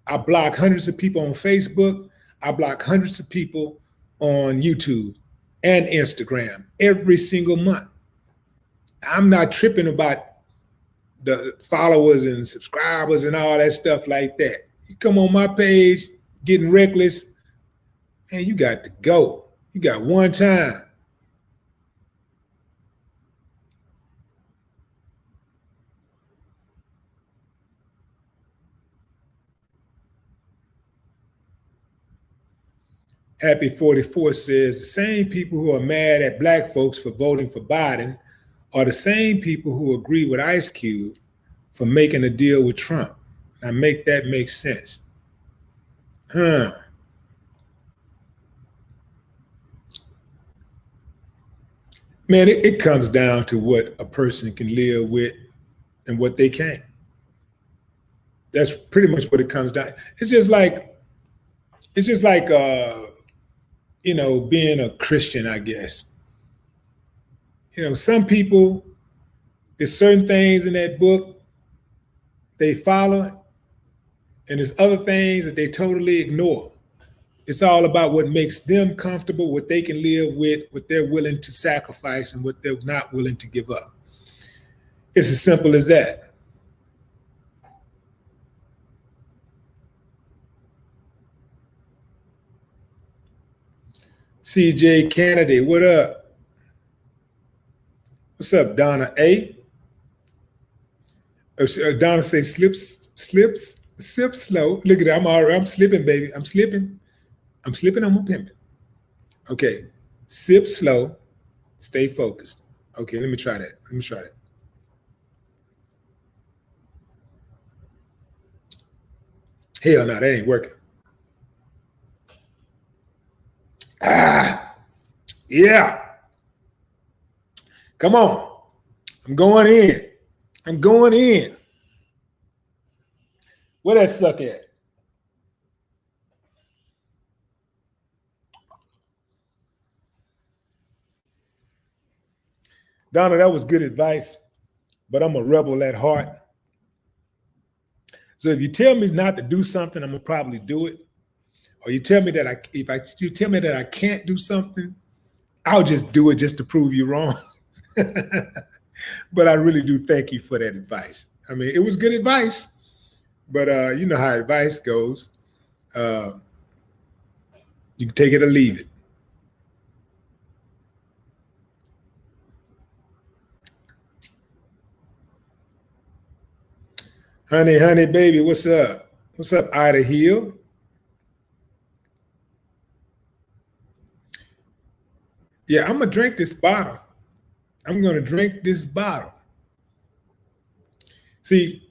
I block hundreds of people on Facebook. I block hundreds of people on YouTube and Instagram every single month. I'm not tripping about the followers and subscribers and all that stuff like that. You come on my page getting reckless, and you got to go. You got one time. Happy 44 says the same people who are mad at black folks for voting for Biden are the same people who agree with Ice Cube for making a deal with Trump. Now make that make sense. Man, it comes down to what a person can live with and what they can't. That's pretty much what it comes down. It's just like being a Christian, I guess. Some people, there's certain things in that book they follow, and there's other things that they totally ignore. It's all about what makes them comfortable, what they can live with, what they're willing to sacrifice, and what they're not willing to give up. It's as simple as that. CJ Kennedy, what up? What's up, Donna A? Donna say slips, sip slow. Look at that. I'm slipping, baby. I'm slipping on my pimping. Okay. Sip slow. Stay focused. Okay, let me try that. Hell no, that ain't working. Yeah. Come on. I'm going in. Where that suck at? Donna, that was good advice, but I'm a rebel at heart. So if you tell me not to do something, I'm gonna probably do it. Or you tell me that you tell me that I can't do something, I'll just do it just to prove you wrong. But I really do thank you for that advice. I mean, it was good advice, but you know how advice goes. You can take it or leave it. Honey, baby, what's up? What's up, Ida Hill? Yeah, I'm gonna drink this bottle. I'm gonna drink this bottle. See,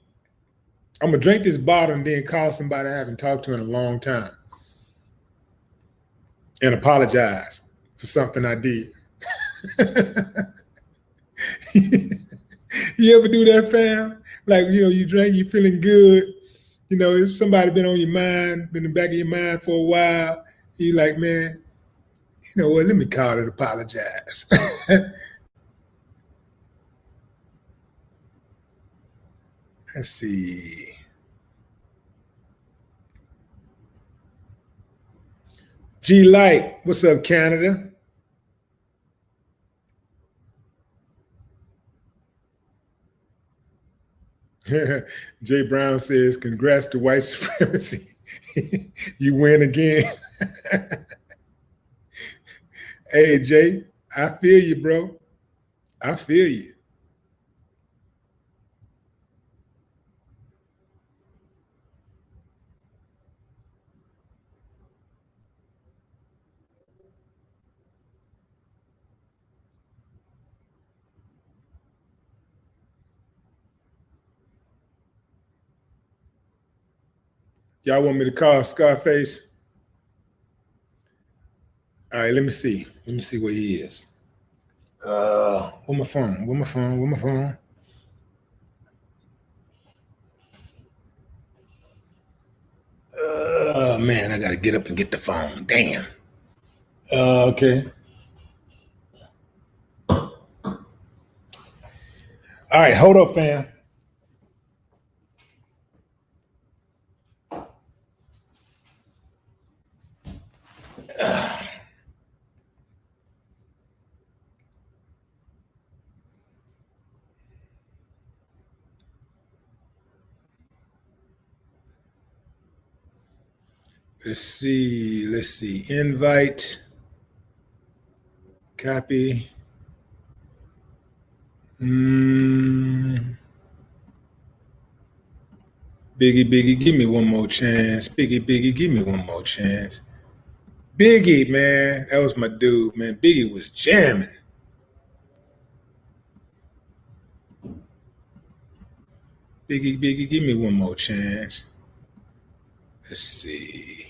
I'm gonna drink this bottle and then call somebody I haven't talked to in a long time and apologize for something I did. You ever do that, fam? Like, you drink, you feeling good. If somebody been on your mind, been in the back of your mind for a while, you like, man, you know what, let me call and apologize. Let's see. G Light, what's up, Canada? Jay Brown says, congrats to white supremacy. You win again. Hey, Jay, I feel you, bro. I feel you. Y'all want me to call Scarface? All right, let me see. Let me see where he is. Where my phone? Where my phone? Where my phone? Man, I gotta get up and get the phone. Damn. Okay. All right, hold up, fam. Let's see. Invite, copy. Biggie, give me one more chance. Biggie, give me one more chance. Biggie, man, that was my dude, man. Biggie was jamming. Biggie, give me one more chance. Let's see.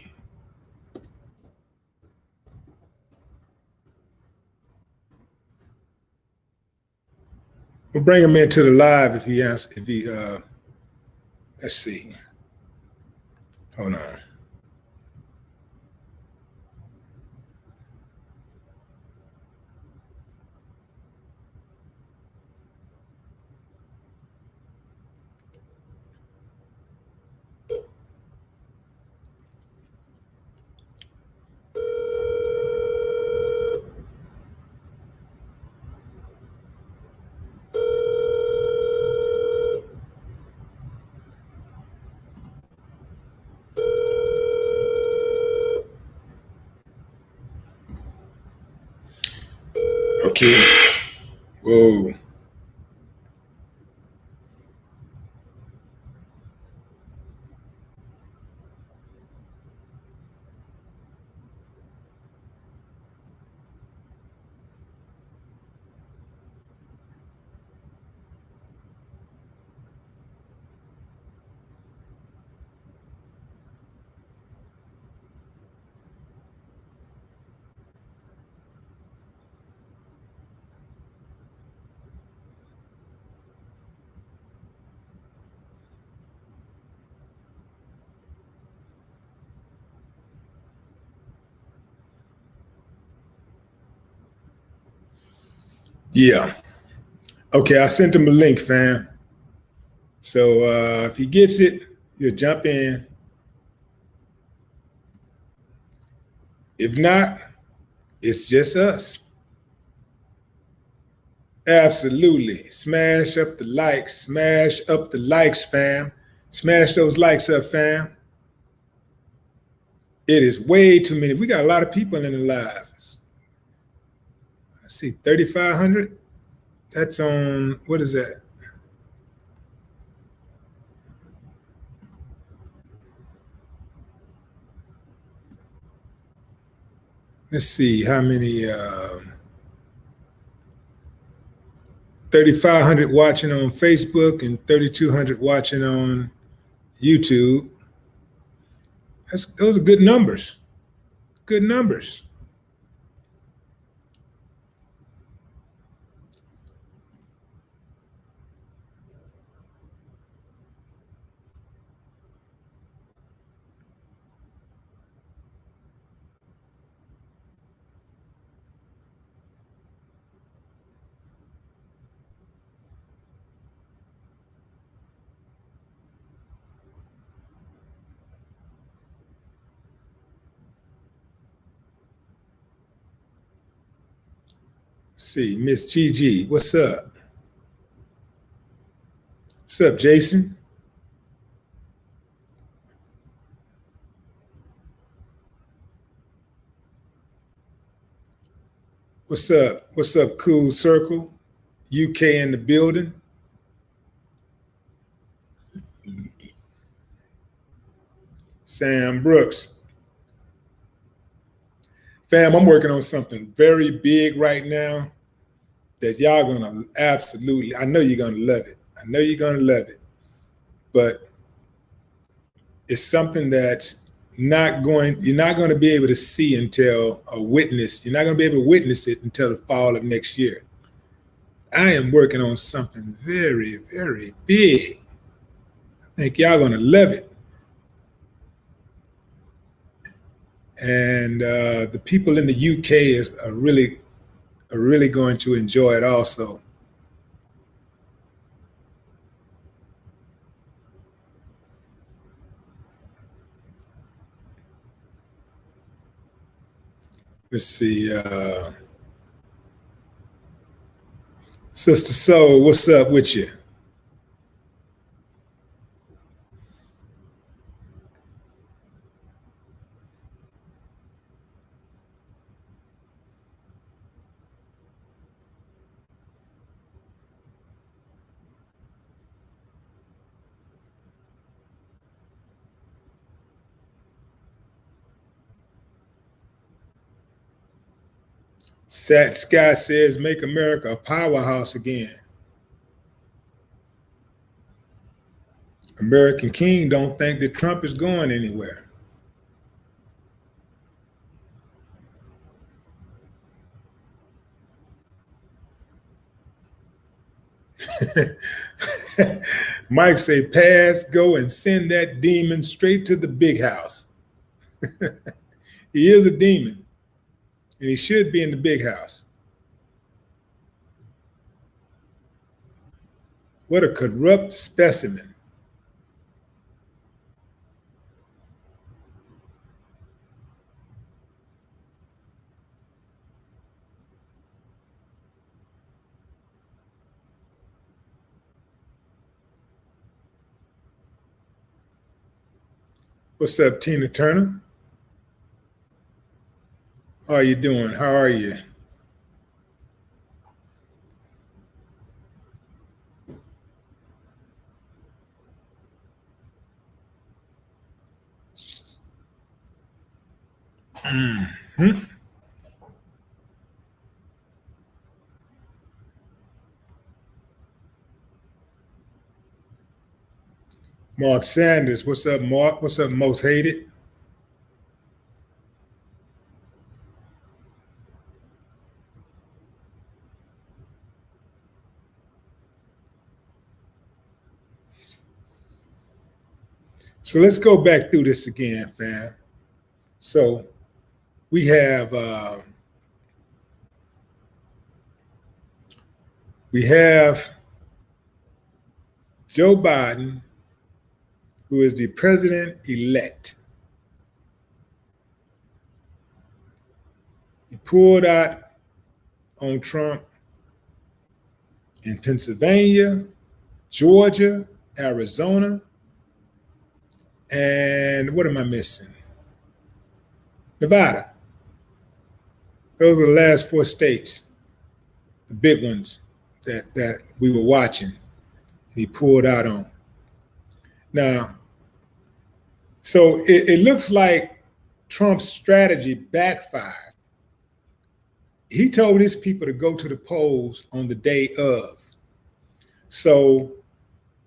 We'll bring him into the live if he let's see. Hold on. Okay. Whoa. Yeah. Okay, I sent him a link, fam. So if he gets it, he'll jump in. If not, it's just us. Absolutely. Smash up the likes. Smash up the likes, fam. Smash those likes up, fam. It is way too many. We got a lot of people in the live. I see 3,500. That's on, what is that? Let's see how many, 3,500 watching on Facebook and 3,200 watching on YouTube. Those are good numbers. Good numbers. Let's see, Miss Gigi, what's up? What's up, Jason? What's up? What's up, Cool Circle? UK in the building. Sam Brooks. Fam, I'm working on something very big right now that y'all gonna I know you're gonna love it. I know you're gonna love it. But is something that's you're not going to be able to see until you're not going to be able to witness it until the fall of next year. I am working on something very, very big. I think y'all going to love it. And the people in the UK are really going to enjoy it also. Let's see. Sister Soul, what's up with you? Sat Sky says, make America a powerhouse again. American King don't think that Trump is going anywhere. Mike say, pass, go, and send that demon straight to the big house. He is a demon, and he should be in the big house. What a corrupt specimen. What's up, Tina Turner? How are you doing? How are you? Mm-hmm. Mark Sanders, what's up, Mark? What's up, Most Hated? So let's go back through this again, fam. So we have Joe Biden, who is the president-elect. He pulled out on Trump in Pennsylvania, Georgia, Arizona, and what am I missing? Nevada. Those were the last 4 states, the big ones that we were watching. He pulled out on. Now, so it looks like Trump's strategy backfired. He told his people to go to the polls on the day of. So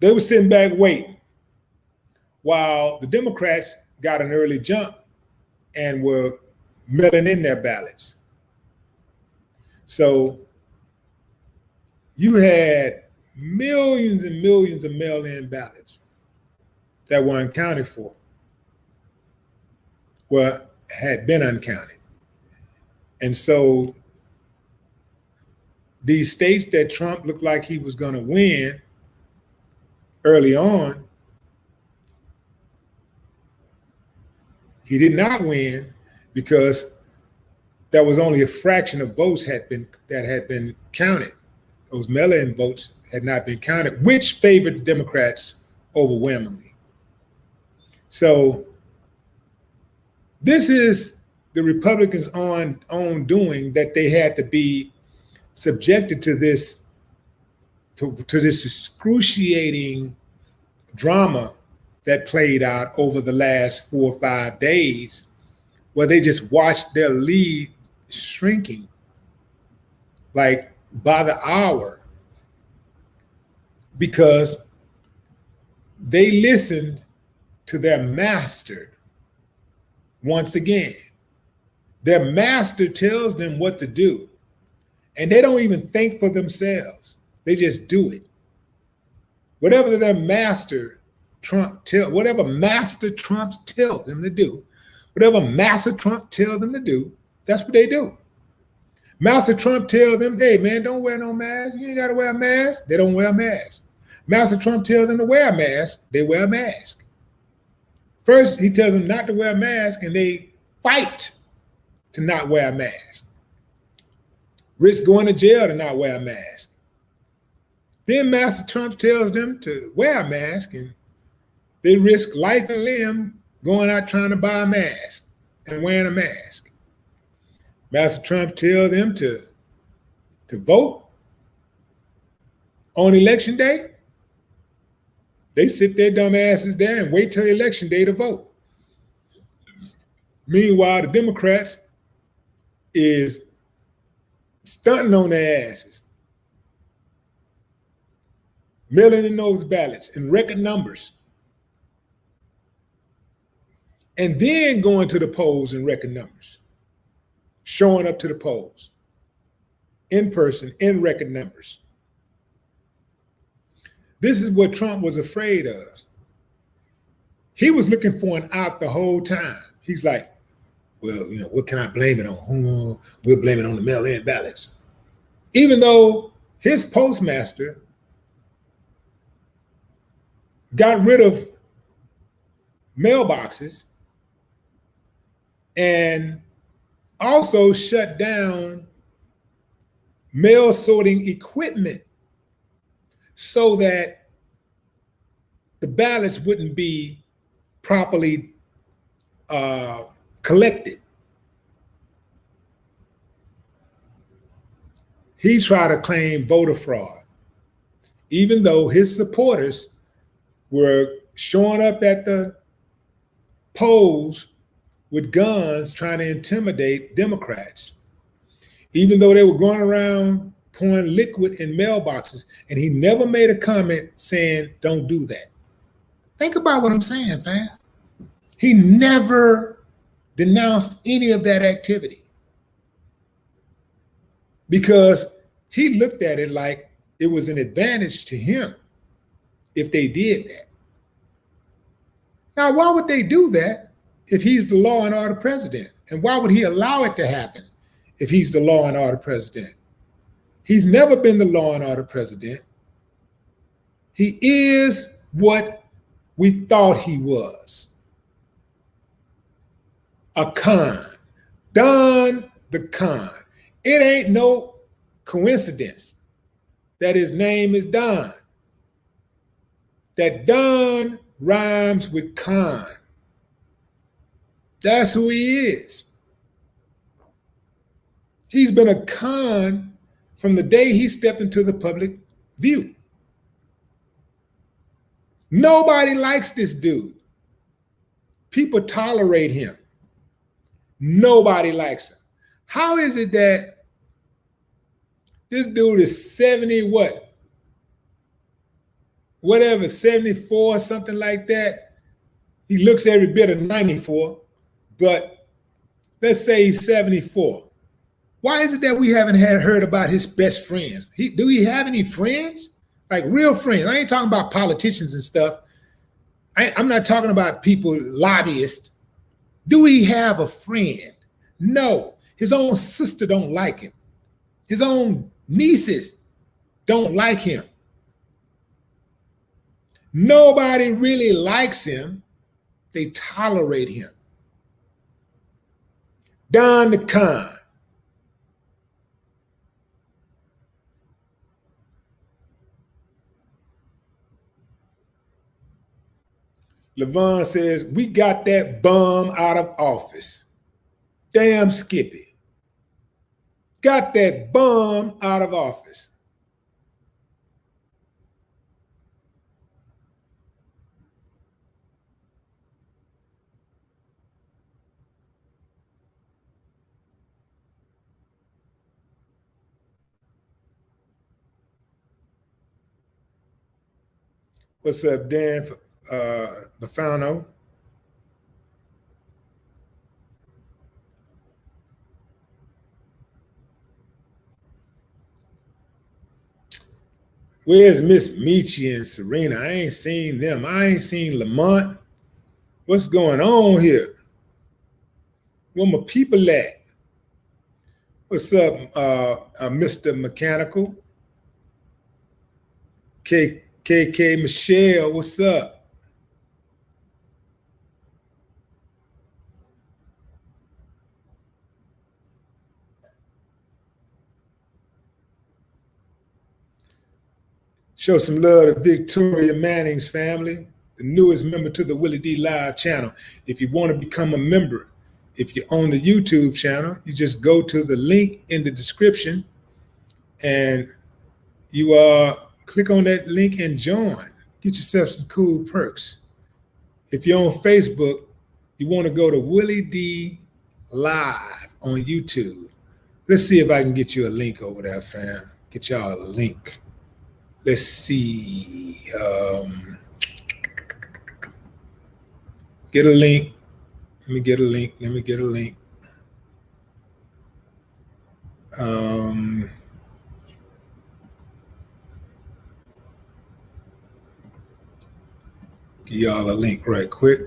they were sitting back waiting while the Democrats got an early jump and were mailing in their ballots. So you had millions and millions of mail-in ballots that were uncounted for, had been uncounted. And so these states that Trump looked like he was going to win early on, he did not win because there was only a fraction of votes that had been counted. Those mail-in votes had not been counted, which favored the Democrats overwhelmingly. So this is the Republicans' own doing, that they had to be subjected to this excruciating drama that played out over the last 4 or 5 days, where they just watched their lead shrinking like by the hour, because they listened to their master once again. Their master tells them what to do, and they don't even think for themselves. They just do it. Whatever Master Trump tells them to do, whatever Master Trump tells them to do, that's what they do. Master Trump tells them, hey man, don't wear no mask. You ain't gotta wear a mask. They don't wear a mask. Master Trump tells them to wear a mask. They wear a mask. First, he tells them not to wear a mask, and they fight to not wear a mask. Risk going to jail to not wear a mask. Then Master Trump tells them to wear a mask, and they risk life and limb going out trying to buy a mask and wearing a mask. Master Trump tells them to vote on election day. They sit their dumb asses there and wait till election day to vote. Meanwhile, the Democrats is stunting on their asses, mailing in those ballots in record numbers, and then going to the polls in record numbers, showing up to the polls in person in record numbers. This is what Trump was afraid of. He was looking for an out the whole time. He's like, well, what can I blame it on? We'll blame it on the mail-in ballots. Even though his postmaster got rid of mailboxes and also shut down mail sorting equipment so that the ballots wouldn't be properly collected. He tried to claim voter fraud, even though his supporters were showing up at the polls with guns trying to intimidate Democrats, even though they were going around pouring liquid in mailboxes, and he never made a comment saying, don't do that. Think about what I'm saying, fam. He never denounced any of that activity because he looked at it like it was an advantage to him if they did that. Now, why would they do that if he's the law and order president? And why would he allow it to happen if he's the law and order president? He's never been the law and order president. He is what we thought he was. A con. Don the con. It ain't no coincidence that his name is Don. That Don rhymes with con. That's who he is. He's been a con from the day he stepped into the public view. Nobody likes this dude. People tolerate him. Nobody likes him. How is it that this dude is 70 whatever, 74, something like that? He looks every bit of 94, but let's say he's 74. Why is it that we haven't heard about his best friends? Do he have any friends? Like real friends? I ain't talking about politicians and stuff. I'm not talking about people, lobbyists. Do he have a friend? No. His own sister don't like him. His own nieces don't like him. Nobody really likes him. They tolerate him. Don the con. Levon says, we got that bum out of office. Damn Skippy. Got that bum out of office. What's up, Dan Bafano? Where's Miss Michi and Serena? I ain't seen them. I ain't seen Lamont. What's going on here? Where my people at? What's up, Mr. Mechanical? KK Michelle, what's up? Show some love to Victoria Manning's family, the newest member to the WillieDLive channel. If you want to become a member, if you're on the YouTube channel, you just go to the link in the description and you click on that link and join. Get yourself some cool perks. If you're on Facebook, you want to go to WillieDLive on YouTube. Let's see if I can get you a link over there, fam. Get y'all a link. Let's see. Get a link. Let me get a link. Let me get a link. Give y'all a link right quick.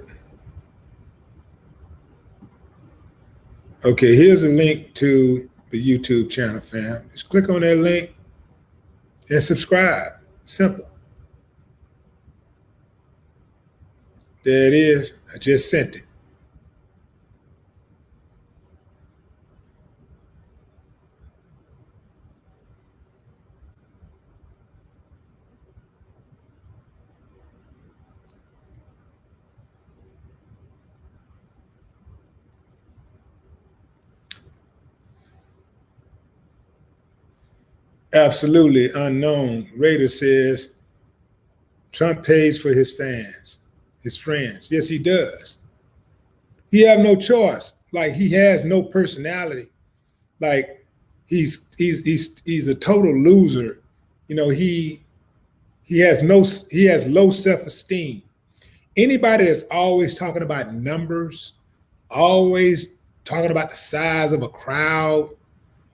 Okay, here's a link to the YouTube channel, fam. Just click on that link and subscribe. Simple. There it is. I just sent it. Absolutely unknown. Raider says Trump pays for his fans, his friends. Yes, he does. He have no choice. Like, he has no personality. Like, he's a total loser. You know, he has low self-esteem. Anybody that's always talking about numbers, always talking about the size of a crowd,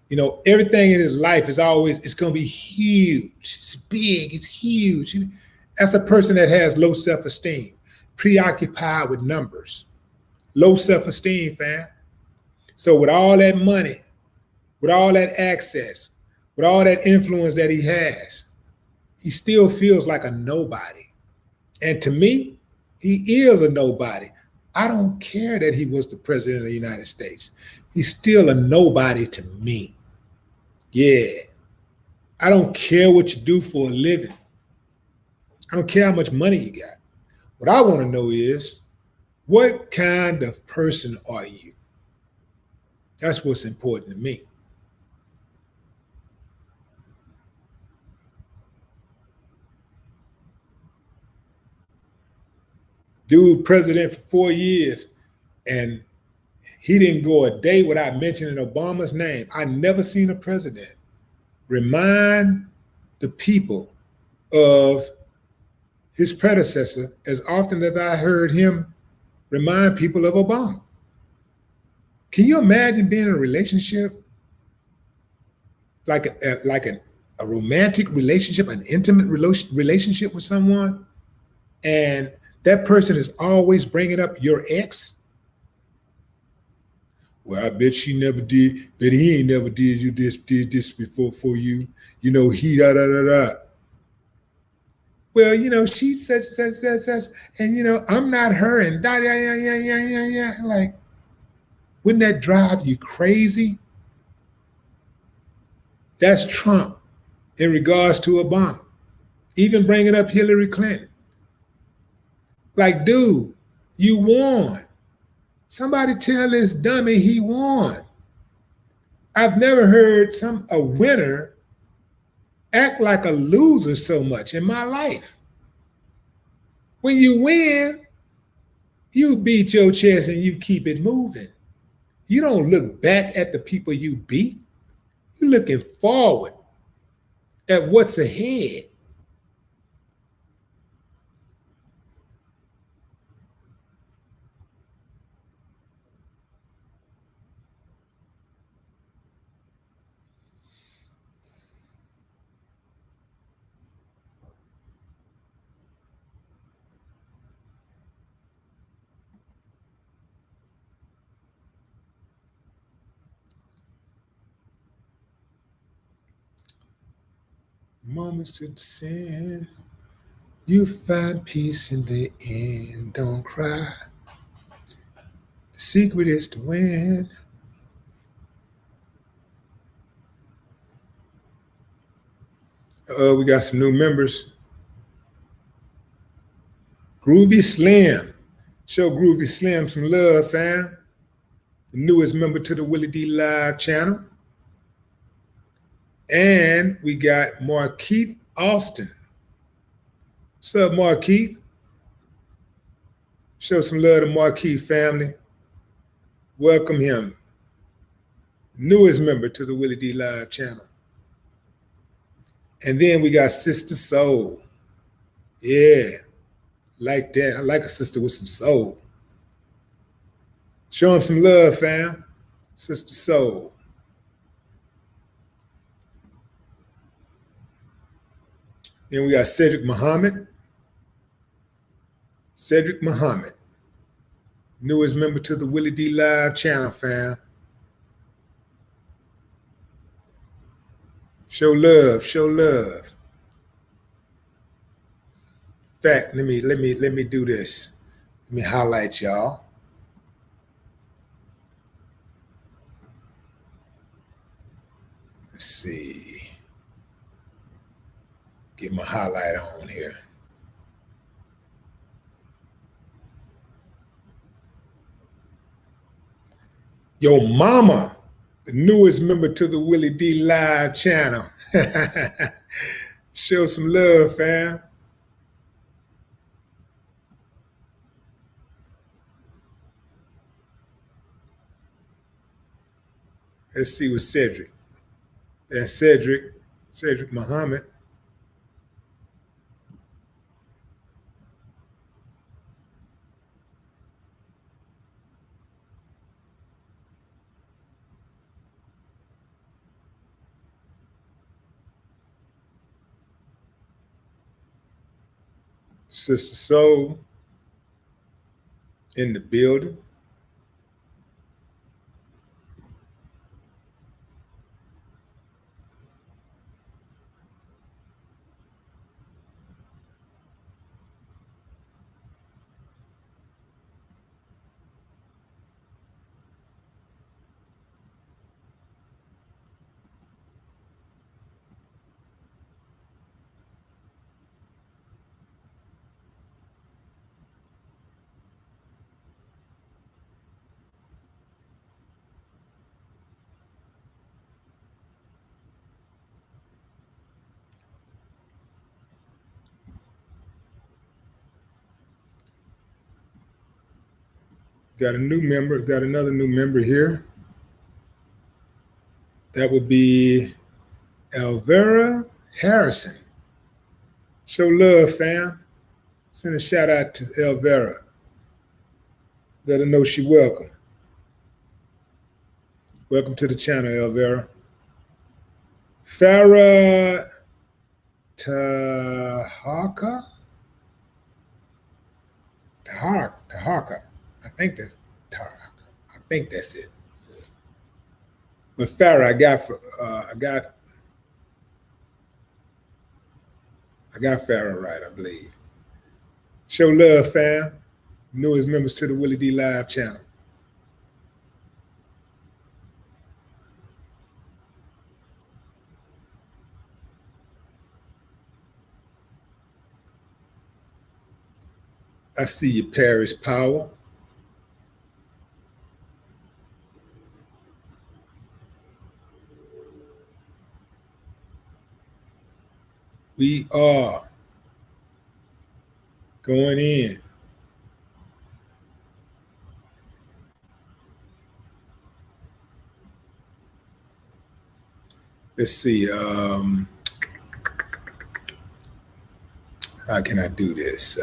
you know, everything in his life is always, it's going to be huge. It's big. It's huge. That's a person that has low self-esteem, preoccupied with numbers, low self-esteem, fam. So with all that money, with all that access, with all that influence that he has, he still feels like a nobody. And to me, he is a nobody. I don't care that he was the president of the United States. He's still a nobody to me. Yeah. I don't care what you do for a living. I don't care how much money you got. What I want to know is, what kind of person are you? That's what's important to me. Dude, president for 4 years, and he didn't go a day without mentioning Obama's name. I never seen a president remind the people of his predecessor as often as I heard him remind people of Obama. Can you imagine being in a relationship, like a romantic relationship, an intimate relationship with someone, and that person is always bringing up your ex? Well, I bet she never did, but he ain't never did did this before for you. You know, he da da da da. Well, you know, she says, and you know, I'm not her, and da da yeah. Like, wouldn't that drive you crazy? That's Trump in regards to Obama. Even bringing up Hillary Clinton. Like, dude, you won. Somebody tell this dummy he won. I've never heard a winner act like a loser so much in my life. When you win, you beat your chest and you keep it moving. You don't look back at the people you beat. You're looking forward at what's ahead. Moments to descend. You find peace in the end. Don't cry. The secret is to win. We got some new members. Groovy Slim. Show Groovy Slim some love, fam. The newest member to the WillieDLive channel. And we got Markeith Austin. What's up, Markeith? Show some love to Markeith, family. Welcome him. Newest member to the WillieDLive channel. And then we got Sister Soul. Yeah, like that. I like a sister with some soul. Show him some love, fam. Sister Soul. Then we got Cedric Muhammad. Cedric Muhammad. Newest member to the WillieDLive channel, fam. Show love, show love. In fact, let me do this. Let me highlight y'all. Let's see. Get my highlight on here. Yo mama, the newest member to the WillieDLive channel. Show some love, fam. Let's see with Cedric. That's Cedric Muhammad. Sister Soul in the building. Got a new member, got another new member here. That would be Elvira Harrison. Show love, fam. Send a shout out to Elvira. Let her know she welcome. Welcome to the channel, Elvira. Farah Tahaka. I think that's Tahaka. I think that's it. But Farah, I got Farah right, I believe. Show love, fam. Newest members to the WillieDLive channel. I see you, Paris Powell. We are going in. Let's see. How can I do this?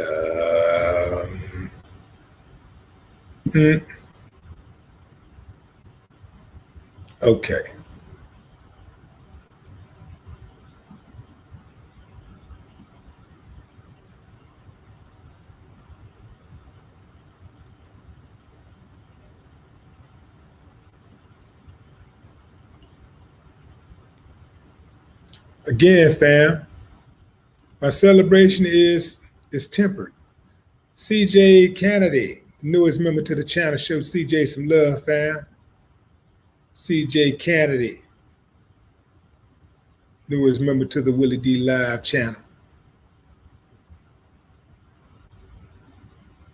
Okay. Again, fam, My celebration is tempered. CJ Kennedy, the newest member to the channel, show CJ some love, fam. CJ Kennedy, newest member to the WillieDLive channel.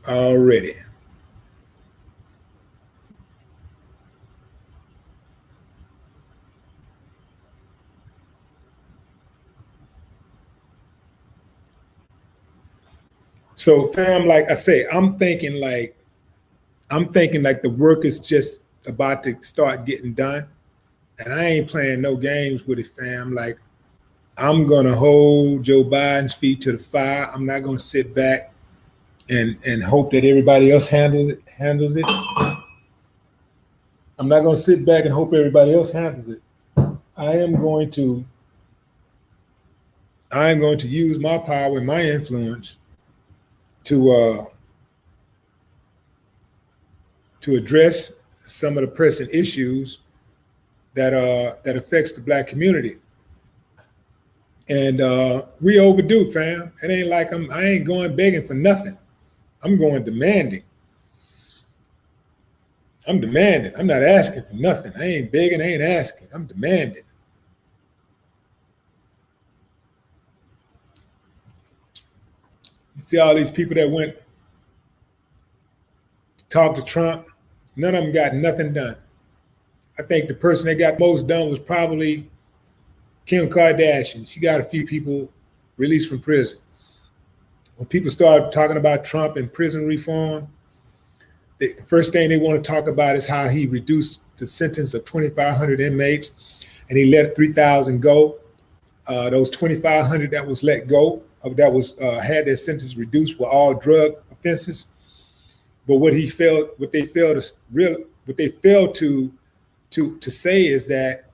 Already. So, fam, like I say, I'm thinking like the work is just about to start getting done. And I ain't playing no games with it, fam. Like, I'm gonna hold Joe Biden's feet to the fire. I'm not gonna sit back and hope that everybody else handles it. I'm not gonna sit back and hope everybody else handles it. I am going to use my power and my influence to address some of the pressing issues that affects the Black community. And we overdue, fam. It ain't like I ain't going begging for nothing. I'm going demanding. I'm demanding. I'm not asking for nothing. I ain't begging, I ain't asking. I'm demanding. You see all these people that went to talk to Trump, none of them got nothing done. I think the person that got most done was probably Kim Kardashian. She got a few people released from prison. When people start talking about Trump and prison reform, the first thing they want to talk about is how he reduced the sentence of 2,500 inmates and he let 3,000 go. Those 2,500 that was let go, that was had their sentence reduced, were all drug offenses. But what they failed to say is that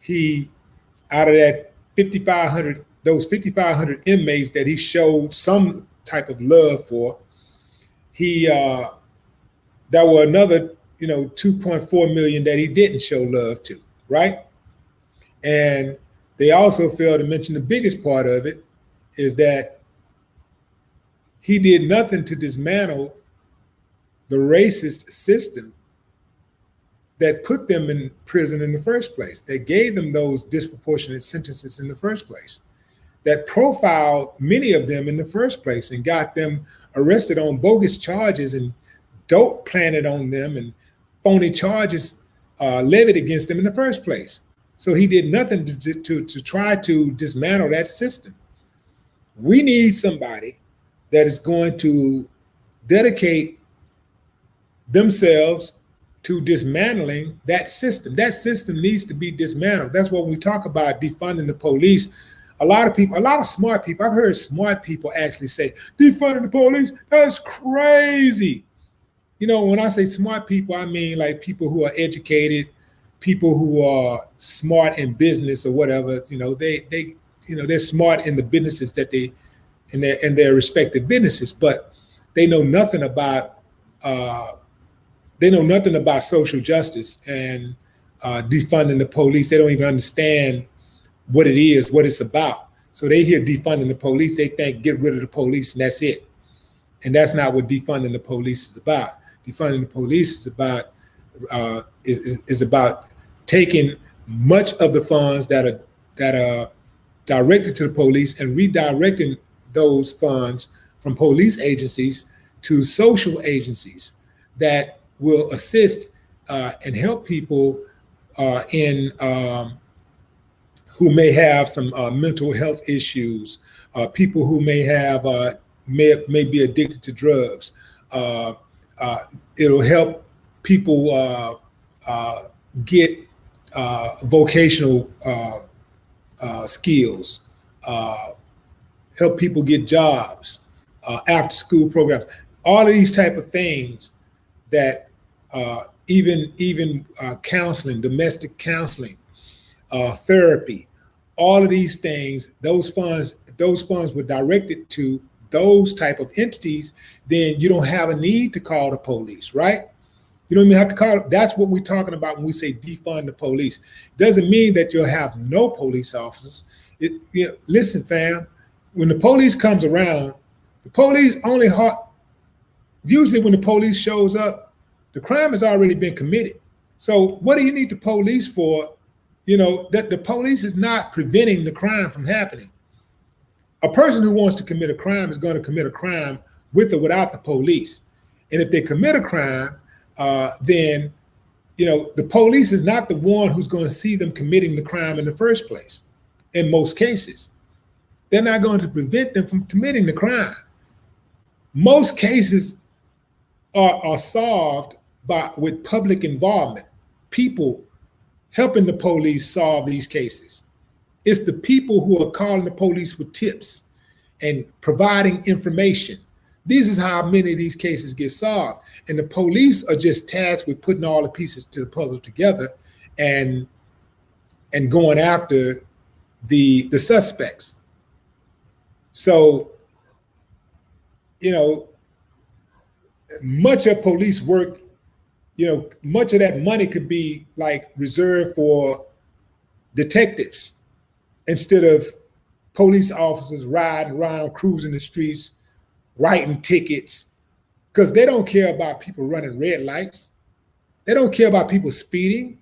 he, out of that 5,500, those 5,500 inmates that he showed some type of love for, there were another, 2.4 million that he didn't show love to, right? And they also failed to mention the biggest part of it is that he did nothing to dismantle the racist system that put them in prison in the first place, that gave them those disproportionate sentences in the first place, that profiled many of them in the first place and got them arrested on bogus charges and dope planted on them and phony charges levied against them in the first place. So he did nothing to try to dismantle that system. We need somebody that is going to dedicate themselves to dismantling that system. That system needs to be dismantled. That's what we talk about defunding the police. A lot of smart people, I've heard smart people actually say, defunding the police, that's crazy. When I say smart people, I mean like people who are educated, people who are smart in business or whatever. They're smart in the businesses that they in their respective businesses, but they know nothing about social justice and defunding the police. They don't even understand what it is, what it's about. So they hear defunding the police, they think get rid of the police and that's it. And that's not what defunding the police is about. Defunding the police is about about taking much of the funds that are directed to the police and redirecting those funds from police agencies to social agencies that will assist and help people who may have some mental health issues, people who may be addicted to drugs. It'll help people get vocational skills, help people get jobs, after school programs, all of these type of things that even counseling, domestic counseling, therapy, all of these things, those funds were directed to those type of entities, then you don't have a need to call the police, right? You don't even have to call. That's what we're talking about when we say defund the police. It doesn't mean that you'll have no police officers. Listen, fam, when the police comes around, the police only usually when the police shows up, the crime has already been committed. So what do you need the police for? You know, that the police is not preventing the crime from happening. A person who wants to commit a crime is going to commit a crime with or without the police. And if they commit a crime, then, you know, the police is not the one who's going to see them committing the crime in the first place. In most cases, they're not going to prevent them from committing the crime. Most cases are solved with public involvement, people helping the police solve these cases. It's the people who are calling the police with tips and providing information. This is how many of these cases get solved. And the police are just tasked with putting all the pieces to the puzzle together and going after the suspects. So, you know, much of police work, you know, much of that money could be like reserved for detectives instead of police officers riding around, cruising the streets, writing tickets, because they don't care about people running red lights. They don't care about people speeding.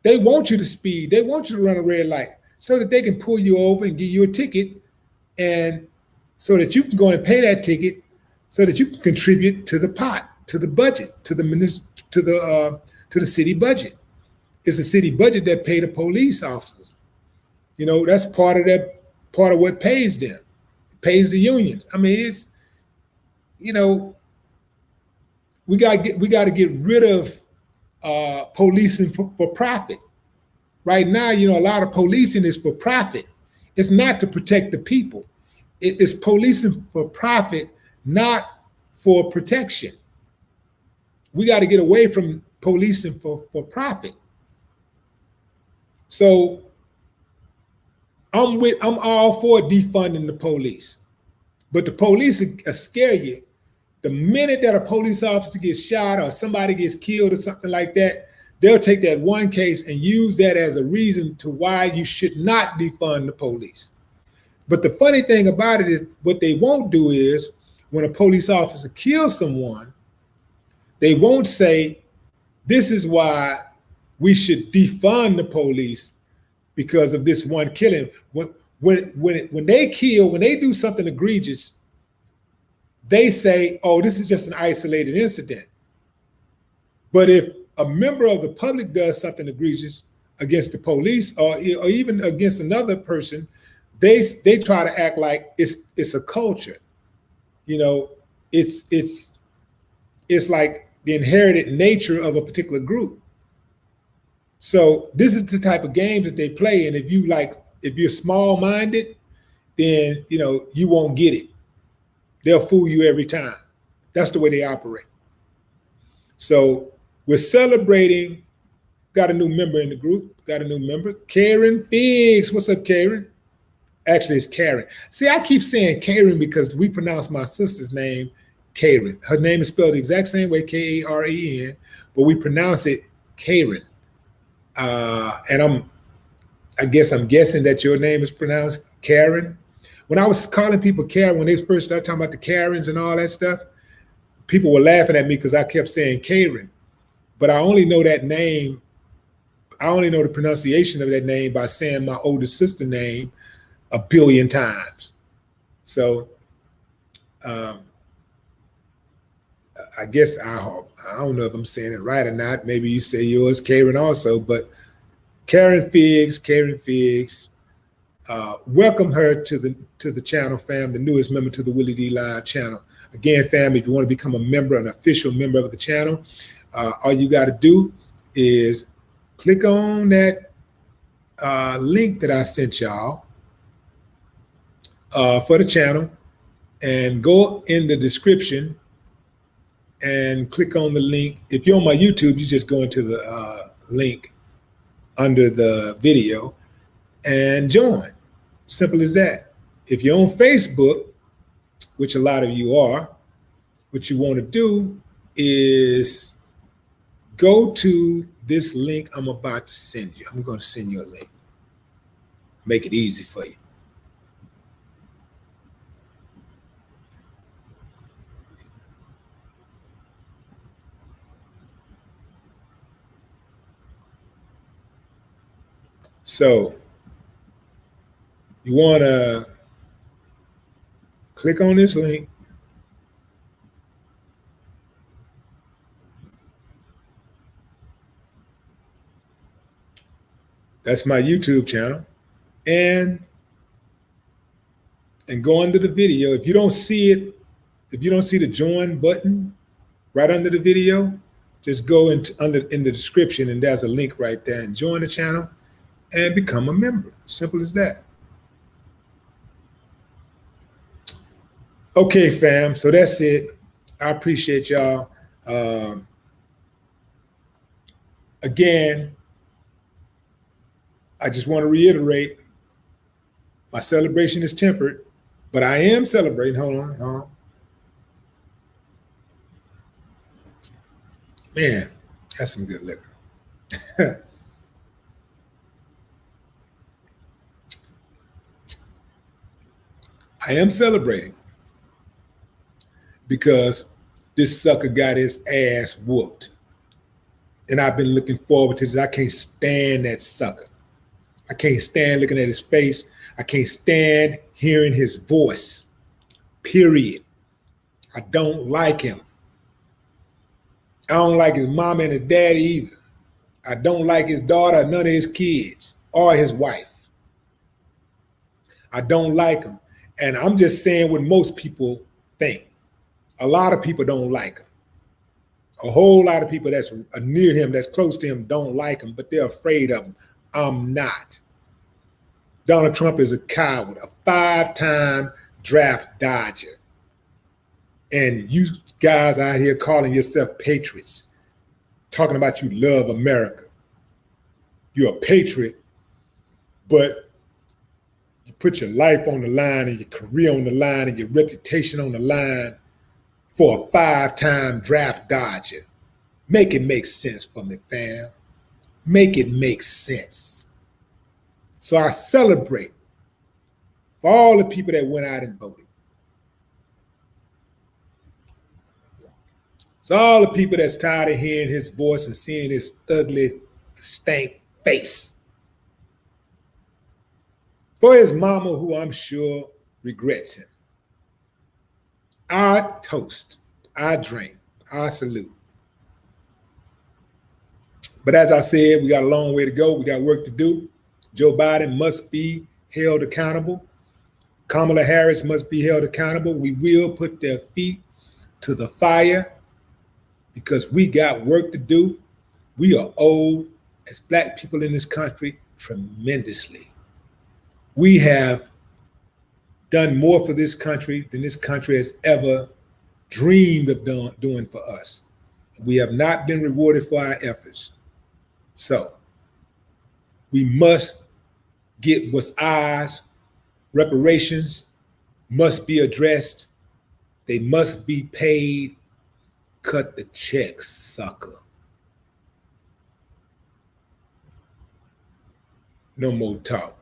They want you to speed. They want you to run a red light so that they can pull you over and give you a ticket, and so that you can go and pay that ticket so that you can contribute to the pot, to the budget, to the city budget. It's the city budget that pay the police officers. You know, that's part of what pays them. It pays the unions. I mean, it's, you know, we got to get rid of policing for profit. Right now, you know, a lot of policing is for profit. It's not to protect the people. It's policing for profit, not for protection. We got to get away from policing for profit. So I'm all for defunding the police, but the police will scare you. The minute that a police officer gets shot or somebody gets killed or something like that, they'll take that one case and use that as a reason to why you should not defund the police. But the funny thing about it is what they won't do is when a police officer kills someone, they won't say, this is why we should defund the police because of this one killing. When they kill, when they do something egregious, they say, oh, this is just an isolated incident. But if a member of the public does something egregious against the police or even against another person, they try to act like it's a culture. You know, it's like the inherited nature of a particular group. So this is the type of games that they play. And if you're small-minded, then, you know, you won't get it. They'll fool you every time. That's the way they operate. So we're celebrating, got a new member in the group, Karen Figs. What's up, Karen? Actually, it's Karen. See, I keep saying Karen because we pronounce my sister's name Karen. Her name is spelled the exact same way, Karen, but we pronounce it Karen. And I'm guessing that your name is pronounced Karen. When I was calling people Karen, when they first started talking about the Karens and all that stuff, people were laughing at me because I kept saying Karen. But I only know that name. I only know the pronunciation of that name by saying my older sister's name a billion times. So I guess I don't know if I'm saying it right or not. Maybe you say yours, Karen, also. But Karen Figs, welcome her to the channel, fam, the newest member to the WillieDLive channel. Again, fam, if you want to become a member, an official member of the channel, all you got to do is click on that link that I sent y'all for the channel and go in the description and click on the link. If you're on my YouTube, you just go into the link under the video and join. Simple as that. If you're on Facebook, which a lot of you are, what you want to do is go to this link I'm about to send you. I'm going to send you a link. Make it easy for you. So you want to click on this link. That's my YouTube channel. And go under the video. If you don't see it, if you don't see the join button right under the video, just go in the description and there's a link right there and join the channel and become a member. Simple as that. Okay, fam. So that's it. I appreciate y'all. Again, I just want to reiterate, my celebration is tempered, but I am celebrating. Hold on. Man, that's some good liquor. I am celebrating because this sucker got his ass whooped. And I've been looking forward to this. I can't stand that sucker. I can't stand looking at his face. I can't stand hearing his voice, period. I don't like him. I don't like his mama and his daddy either. I don't like his daughter, none of his kids, or his wife. I don't like him. And I'm just saying what most people think. A lot of people don't like him. A whole lot of people that's near him, that's close to him, don't like him, but they're afraid of him. I'm not. Donald Trump is a coward, a 5-time draft dodger. And you guys out here calling yourself patriots, talking about you love America. You're a patriot, but you put your life on the line and your career on the line and your reputation on the line for a 5-time draft dodger. Make it make sense for me, fam. Make it make sense. So I celebrate for all the people that went out and voted. So all the people that's tired of hearing his voice and seeing his ugly, stank face. For his mama, who I'm sure regrets him. I toast, I drink, I salute. But as I said, we got a long way to go. We got work to do. Joe Biden must be held accountable. Kamala Harris must be held accountable. We will put their feet to the fire because we got work to do. We are owed, as Black people in this country, tremendously. We have done more for this country than this country has ever dreamed of doing for us. We have not been rewarded for our efforts. So we must get what's ours. Reparations must be addressed. They must be paid. Cut the check, sucker. No more talk.